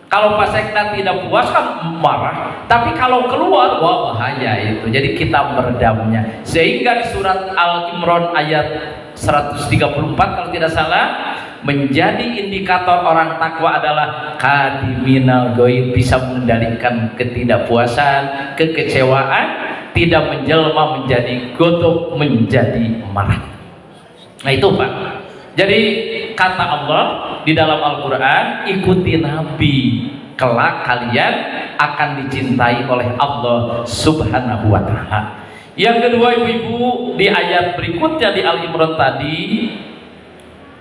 Kalau Pak Sekda tidak puas kan marah, tapi kalau keluar wah bahaya itu. Jadi kita meredamnya. Sehingga di surat Al-Imran ayat 134 kalau tidak salah, menjadi indikator orang takwa adalah kadiminal ghaib, bisa mengendalikan ketidakpuasan, kekecewaan, tidak menjelma menjadi godok, menjadi marah. Nah itu Pak. Jadi kata Allah di dalam Al-Quran, ikuti Nabi, kelak kalian akan dicintai oleh Allah Subhanahu wa Ta'ala. Yang kedua, ibu-ibu, di ayat berikutnya di Al-Imran tadi,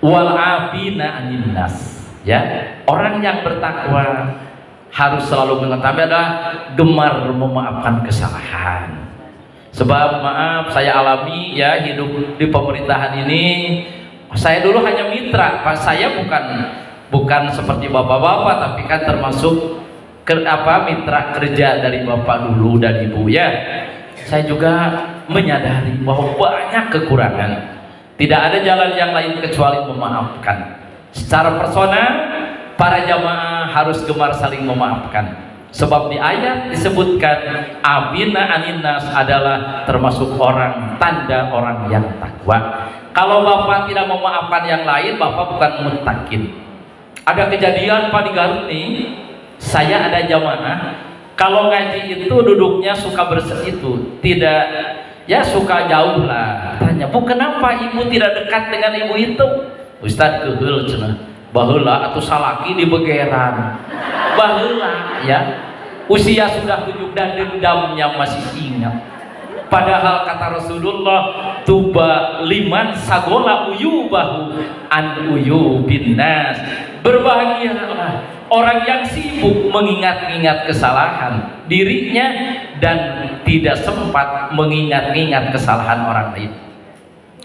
wal afina anin nas, ya, orang yang bertakwa harus selalu mengetahui adalah gemar memaafkan kesalahan. Sebab maaf saya alami ya, hidup di pemerintahan ini, saya dulu hanya mitra, Pak. Saya bukan seperti bapak-bapak, tapi kan termasuk mitra kerja dari bapak dulu dan ibu ya. Saya juga menyadari bahwa banyak kekurangan. Tidak ada jalan yang lain kecuali memaafkan. Secara personal, para jamaah harus gemar saling memaafkan. Sebab di ayat disebutkan abina aninnas adalah termasuk orang, tanda orang yang takwa. Kalau bapak tidak memaafkan yang lain, bapak bukan muttaqin. Ada kejadian Pak di Garut nih, saya ada jamaah, kalau ngaji itu duduknya suka bersitu, tidak ya suka jauh lah. Tanya, Bu kenapa ibu tidak dekat dengan ibu itu? Ustaz keheul cenah, baheula atuh salaki di begeran. Baheula ya. Usia sudah 7 dan dendamnya masih ingat. Padahal kata Rasulullah, tuba liman sagola uyubahu an uyubin nas. Berbahagialah orang yang sibuk mengingat-ingat kesalahan dirinya dan tidak sempat mengingat-ingat kesalahan orang lain.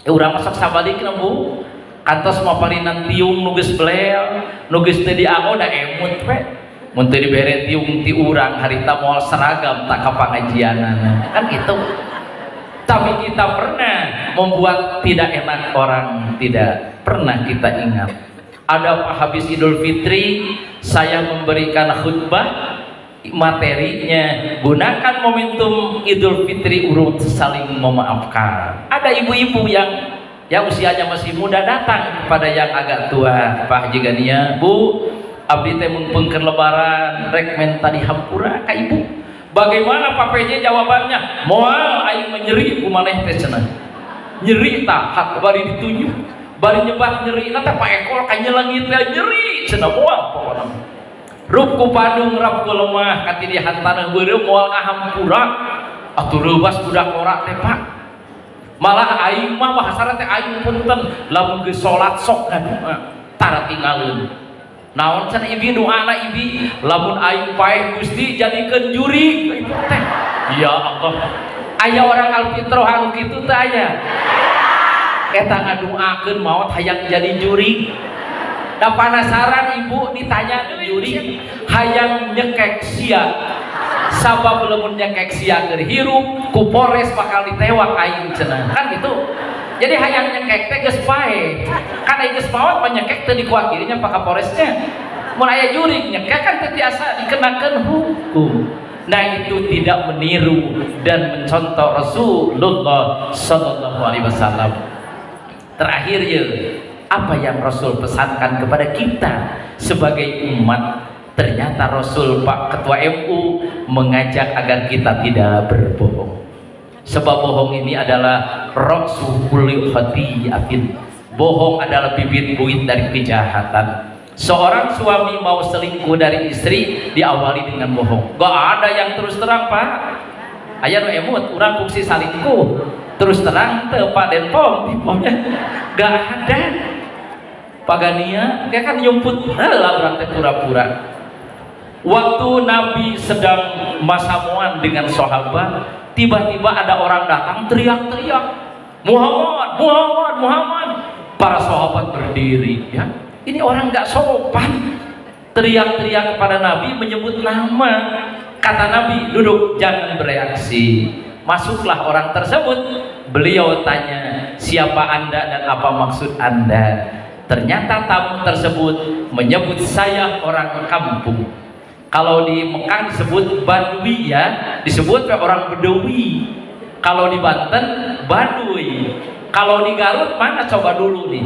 Urang masak sabalikna Bu, kantos maparinan tiung nuges belel, nuges teu diago da emut we. Mun teu dibere tiung ti urang harita moal seragam tak ka pangajianana. Kan gitu. Tapi kita pernah membuat tidak enak orang, tidak pernah kita ingat. Ada habis Idul Fitri saya memberikan khutbah, materinya gunakan momentum Idul Fitri urut saling memaafkan. Ada ibu-ibu yang usianya masih muda datang kepada yang agak tua, Pak Haji Gania, Bu, abdi teh mengpengkeun lebaran rek menta dihampura ka ibu. Bagaimana Pak PJ jawabannya? Moal aing menyeri ku maneh teh cenah. Nyeri tah hak bari ditunjuk. Bari nyebat nyeri nanti Pak Ekol kan nyelengit nyeri cenah moal pokokna. Rup ku padung rap ku lemah kati di hantanah beureuh moal ngahampura atuh reubas budak ora teh Pak. Malah aing mah bahasana teh aing punten lamun geus salat sok ngadoa tara tinggalin. Naon cenah ibi doana ibi lamun aing paeh Gusti jadikeun juri ibu teh. Ya Allah. Aya orang alfitrah anu kitu teh aya. Eta ngadoakeun maot hayang jadi juri. Da penasaran ibu ditanya juri hayang nyekek sia. Sabab lamun nyekek sia keur hirup ku Polres bakal ditewak aing cenah. Kan gitu. Jadi hayang nyekek teh geus pae. Kan aing geus maot nyekek teh dikuatirinya Pak Kapolresnya. Mun aya juri nyekek kan teh tiasa dikenakeun hukum. Nah itu tidak meniru dan mencontoh Rasulullah sallallahu alaihi wasallam. Terakhir ya, apa yang Rasul pesankan kepada kita sebagai umat? Ternyata Rasul Pak Ketua MU mengajak agar kita tidak berbohong. Sebab bohong ini adalah ra'su kulli khati'atin. Bohong adalah bibit buih dari kejahatan. Seorang suami mau selingkuh dari istri diawali dengan bohong. Gak ada yang terus terang Pak. Aya nu emut urang fungsi salingkuh. Terus terang teu Pak Denpom tipomnya gak ada. Pak Gania dia kan nyumput heula urang teh pura-pura. Waktu Nabi sedang masamuan dengan sahabat, tiba-tiba ada orang datang teriak-teriak, Muhammad, Muhammad, Muhammad. Para sahabat berdiri, ya. Ini orang gak sopan. Teriak-teriak kepada Nabi menyebut nama. Kata Nabi, duduk, jangan bereaksi. Masuklah orang tersebut. Beliau tanya, siapa Anda dan apa maksud Anda? Ternyata tamu tersebut menyebut saya orang kampung. Kalau di Mekah disebut Badui ya, disebut orang Bedawi. Kalau di Banten Baduy. Kalau di Garut mana coba dulu nih?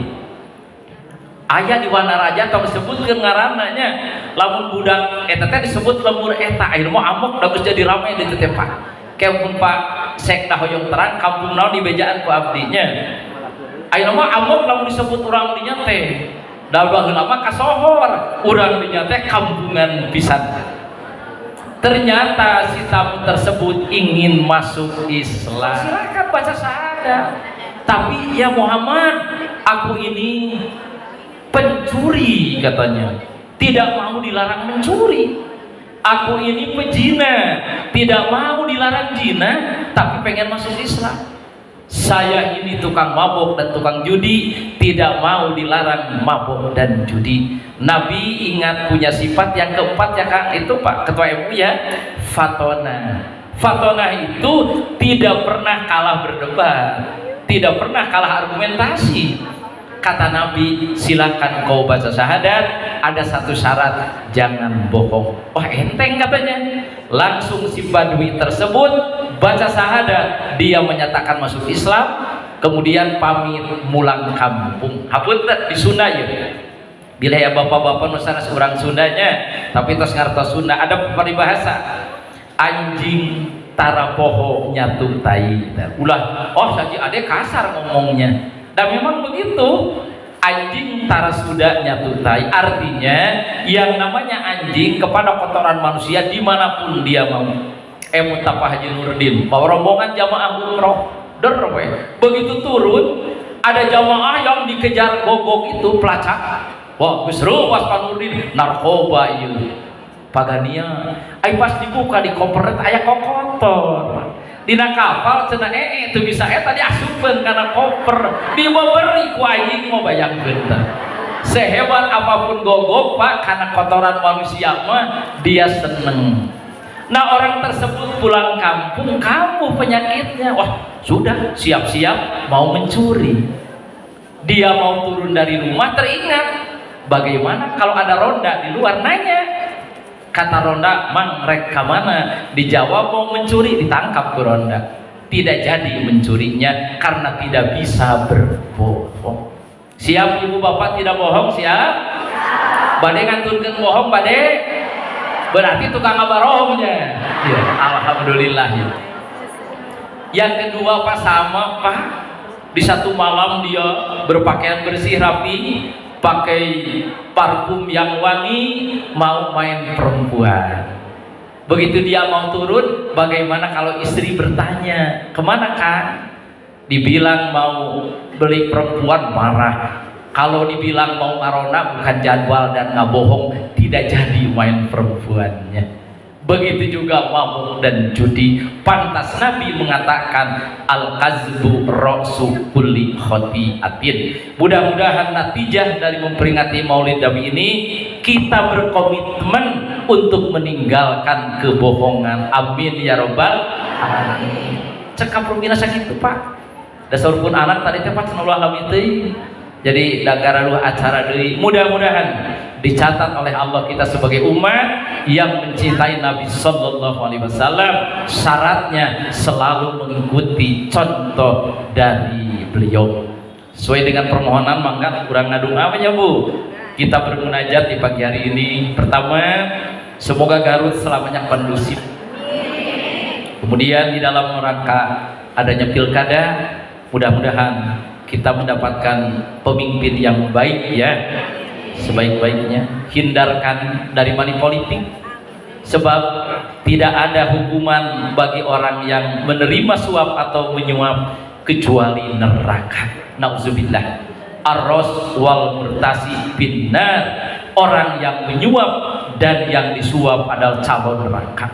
Ayah di Wanaraja atau disebut ke ngarananya. Lamun budak eta teh disebut lembur eta. Ayeuna mah amok da geus jadi rame di teh Pak. Kayak pun Pak Sekda hoyong terang kampung naon di bejaan ku abdinya. Ayeuna mah amok lamun disebut urang dinya teh. Da baheula mah kasohor, urang dinya teh kampungan pisan. Ternyata si tamu tersebut ingin masuk Islam. Silakan baca syahadat. Tapi ya Muhammad, aku ini pencuri katanya. Tidak mau dilarang mencuri. Aku ini pezina, tidak mau dilarang zina, tapi pengen masuk Islam. Saya ini tukang mabuk dan tukang judi, tidak mau dilarang mabuk dan judi. Nabi ingat punya sifat yang keempat ya Kang, itu Pak Ketua MU ya, fatona. Fatona itu tidak pernah kalah berdebat, tidak pernah kalah argumentasi. Kata Nabi, silakan kau baca syahadat, ada satu syarat, jangan bohong. Wah enteng katanya. Langsung si Badui tersebut baca syahadat, dia menyatakan masuk Islam, kemudian pamit mulang kampung. Hapunten di Sunda ya. Bila ya bapak-bapak nusana seorang Sundanya, tapi tos ngartos Sunda ada peribahasa. Anjing tarapoho nyatu tai. Ulah, oh saji ade kasar ngomongnya. Dan memang begitu, anjing tara sudah nyatu tai, artinya yang namanya anjing kepada kotoran manusia dimanapun dia mau. Mutapa Haji Nurdin bawa rombongan jamaah umroh begitu turun ada jamaah yang dikejar gogok itu pelacak wah geus reuwas Panurdin narkoba ieu pagania ai pas dibuka di koper aya kokotor dina kapal cenah teu bisa eta diasupkeun kana koper diberi ku aing mau bayangkeun teh sehebat apapun gogok Pak karena kotoran manusia mah dia seneng. Nah orang tersebut pulang kampung kambuh penyakitnya, wah sudah siap-siap mau mencuri. Dia mau turun dari rumah teringat bagaimana kalau ada ronda di luar, nanya kata ronda, mang rek ka mana? Dijawab mau mencuri, ditangkap ke ronda. Tidak jadi mencurinya karena tidak bisa berbohong. Siap ibu bapak tidak bohong? Siap? Bade nganturkeun bohong bade? Berarti tukang ngabarohnya. Ya, alhamdulillah ya. Yang kedua Pak sama Pak, di satu malam dia berpakaian bersih rapi, pakai parfum yang wangi, mau main perempuan. Begitu dia mau turun, bagaimana kalau istri bertanya, kemana Kak? Dibilang mau beli perempuan, marah. Kalau dibilang mau ngarona bukan jadwal dan nggak bohong, tidak jadi main perempuannya. Begitu juga mabuk dan judi. Pantas Nabi mengatakan al-kazbu ra'su kulli khati'atin. Mudah-mudahan natijah dari memperingati Maulid Nabi ini, kita berkomitmen untuk meninggalkan kebohongan. Amin ya robbal alamin. Cekap rumina sakitu Pak. Dasar pun anak tadi teh Pak cenah alamin teh. Jadi dagara luar acara deui. Mudah-mudahan dicatat oleh Allah kita sebagai umat yang mencintai Nabi Sallallahu Alaihi Wasallam. Syaratnya selalu mengikuti contoh dari beliau. Sesuai dengan permohonan, maka kurang ngadu namanya Bu. Kita bermunajat di pagi hari ini. Pertama, semoga Garut selamanya kondusif. Kemudian di dalam rangka adanya pilkada, mudah-mudahan kita mendapatkan pemimpin yang baik ya, sebaik-baiknya. Hindarkan dari money politik, sebab tidak ada hukuman bagi orang yang menerima suap atau menyuap kecuali neraka. Nauzubillah. Ar-ras wal murtasi binnar. Orang yang menyuap dan yang disuap adalah calon neraka.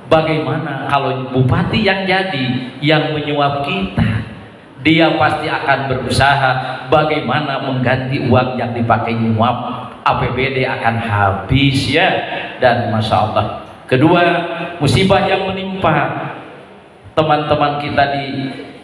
Bagaimana kalau bupati yang jadi yang menyuap kita? Dia pasti akan berusaha bagaimana mengganti uang yang dipakai nyuap. APBD akan habis ya. Dan Masya Allah. Kedua, musibah yang menimpa teman-teman kita di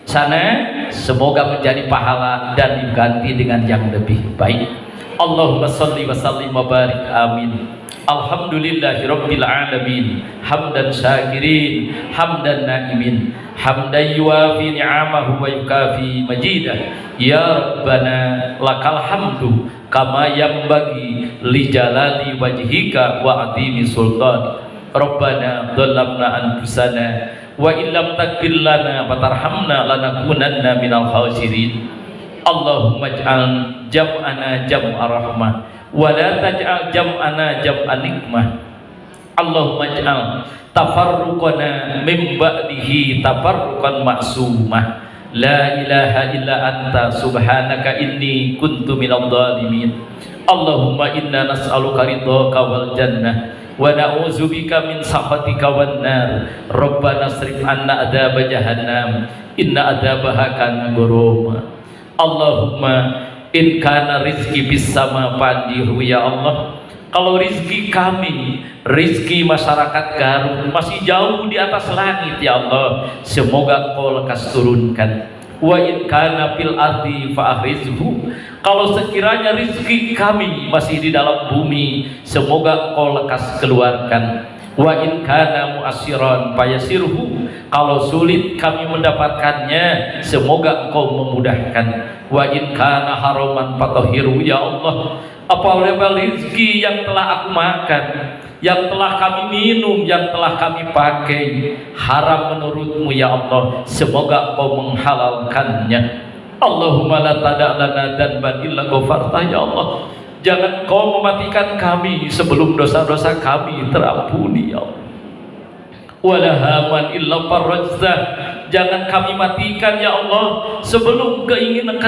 sana semoga menjadi pahala dan diganti dengan yang lebih baik. Allahumma salli wa sallim wa barik amin. Alhamdulillahirabbil alamin. Hamdan syakirin, hamdan naimin, hamdan yuwafi ni'amahu wa yukafi majidah. Ya Rabbana lakal hamdu kama yanbaghi li jalali wajhika wa adimi sultan. Rabbana dhalamna anfusana wa illam taghfir lana wa tarhamna lanakunanna minal khasirin. Allahumma ij'al jam'ana jam'a rahmah wa la taj'al jam'ana jam'a nikmah. Allahumma ij'al tafarruqana min ba'dihi tafarruqan ma'sumah. La ilaha illa anta subhanaka inni kuntu minadh dhalimin. Allahumma inna nas'aluka ridhaka wal jannah wa na'udzubika min sakhatika wan nar. Rabbana srif 'anna adzab jahannam inna adzabaha kana ghurama. Allahumma in kana rizki bis sama fadihu ya Allah. Kalau rizki kami, rizki masyarakat Garut masih jauh di atas langit ya Allah, semoga Kau lekas turunkan. Wa in kana fil ardi fa ahrizhu. Kalau sekiranya rizki kami masih di dalam bumi, semoga Kau lekas keluarkan. Wa in kana mu'assiran fayasirhu. Kalau sulit kami mendapatkannya, semoga Engkau memudahkan. Wa in kana haraman fatahhiru ya Allah. Apabila rezeki yang telah aku makan, yang telah kami minum, yang telah kami pakai haram menurut-Mu ya Allah, semoga Engkau menghalalkannya. Allahumma la tada' lana dzanban illa ghafarta ya Allah. Jangan Kau mematikan kami sebelum dosa-dosa kami terampuni ya Allah. Wala haman illa farajta. Jangan kami matikan ya Allah sebelum keinginan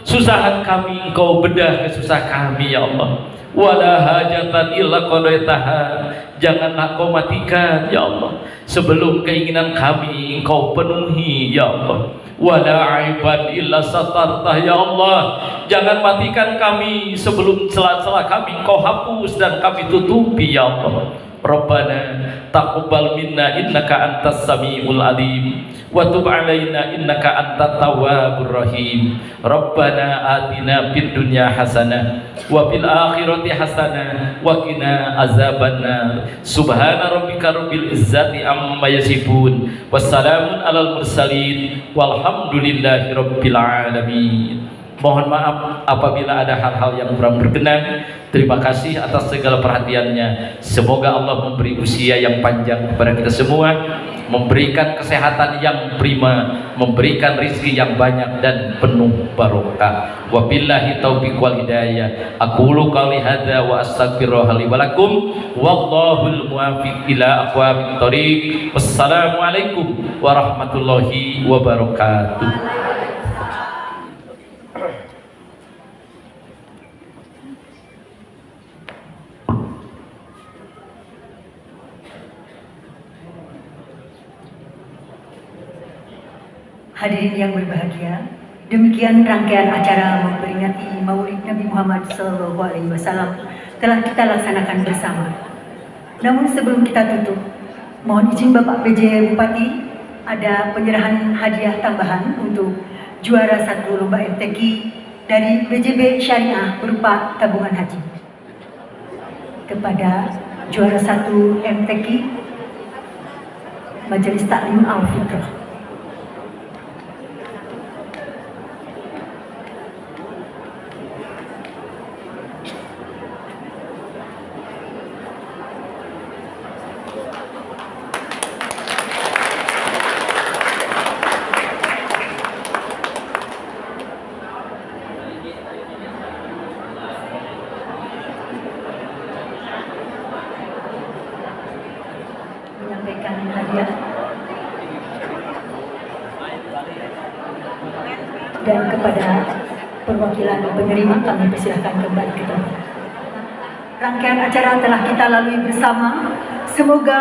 Susahan kami Engkau bedah kesusah kami ya Allah. Wala hajatan illa qadaitaha, janganlah Kau matikan ya Allah sebelum keinginan kami Engkau penuhi ya Allah. Wala aiban illa satartah ya Allah, jangan matikan kami sebelum celah-celah kami Engkau hapus dan kami tutupi ya Allah. Rabbana taqabbal minna innaka antas samiul alim wa tub alaina innaka antat tawwabur rahim. Rabbana atina fid dunya hasanah wa fil akhirati hasanah wa qina azabannar. Subhana rabbika rabbil izzati amma yasifun wassalamun alal mursalin walhamdulillahi rabbil alamin. Mohon maaf apabila ada hal-hal yang kurang berkenan. Terima kasih atas segala perhatiannya. Semoga Allah memberi usia yang panjang kepada kita semua, memberikan kesehatan yang prima, memberikan rizki yang banyak dan penuh barokah. Wabillahi taufiq wal hidayah. Aqulu qouli hadza wa astaghfirullaha li wa lakum wallahul muwaffiq ila aqwamit thoriq. Wassalamualaikum warahmatullahi wabarakatuh. Hadirin yang berbahagia, demikian rangkaian acara memperingati Maulid Nabi Muhammad SAW telah kita laksanakan bersama. Namun sebelum kita tutup, mohon izin Bapak PJ Bupati, ada penyerahan hadiah tambahan untuk juara 1 lomba MTQ dari BJB Syariah berupa tabungan haji. Kepada juara 1 MTQ Majelis Taklim Al-Fitrah. Menyampaikan hadiah dan kepada perwakilan penerima kami persilakan kembali ke tempat. Rangkaian acara telah kita lalui bersama. Semoga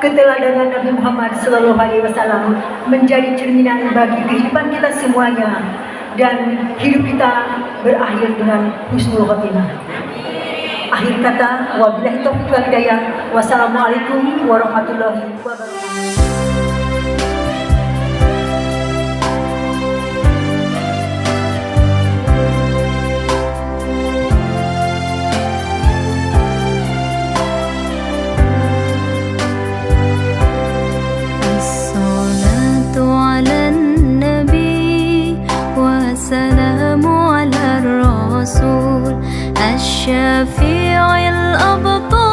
keteladanan Nabi Muhammad SAW menjadi cerminan bagi kehidupan kita semuanya dan hidup kita berakhir dengan husnul khotimah. Akhir kata, wabillahi taufiq wal hidayah. Wassalamualaikum warahmatullahi wabarakatuh. الصلاة على النبي والسلام على الرسول الشفيع الأبطال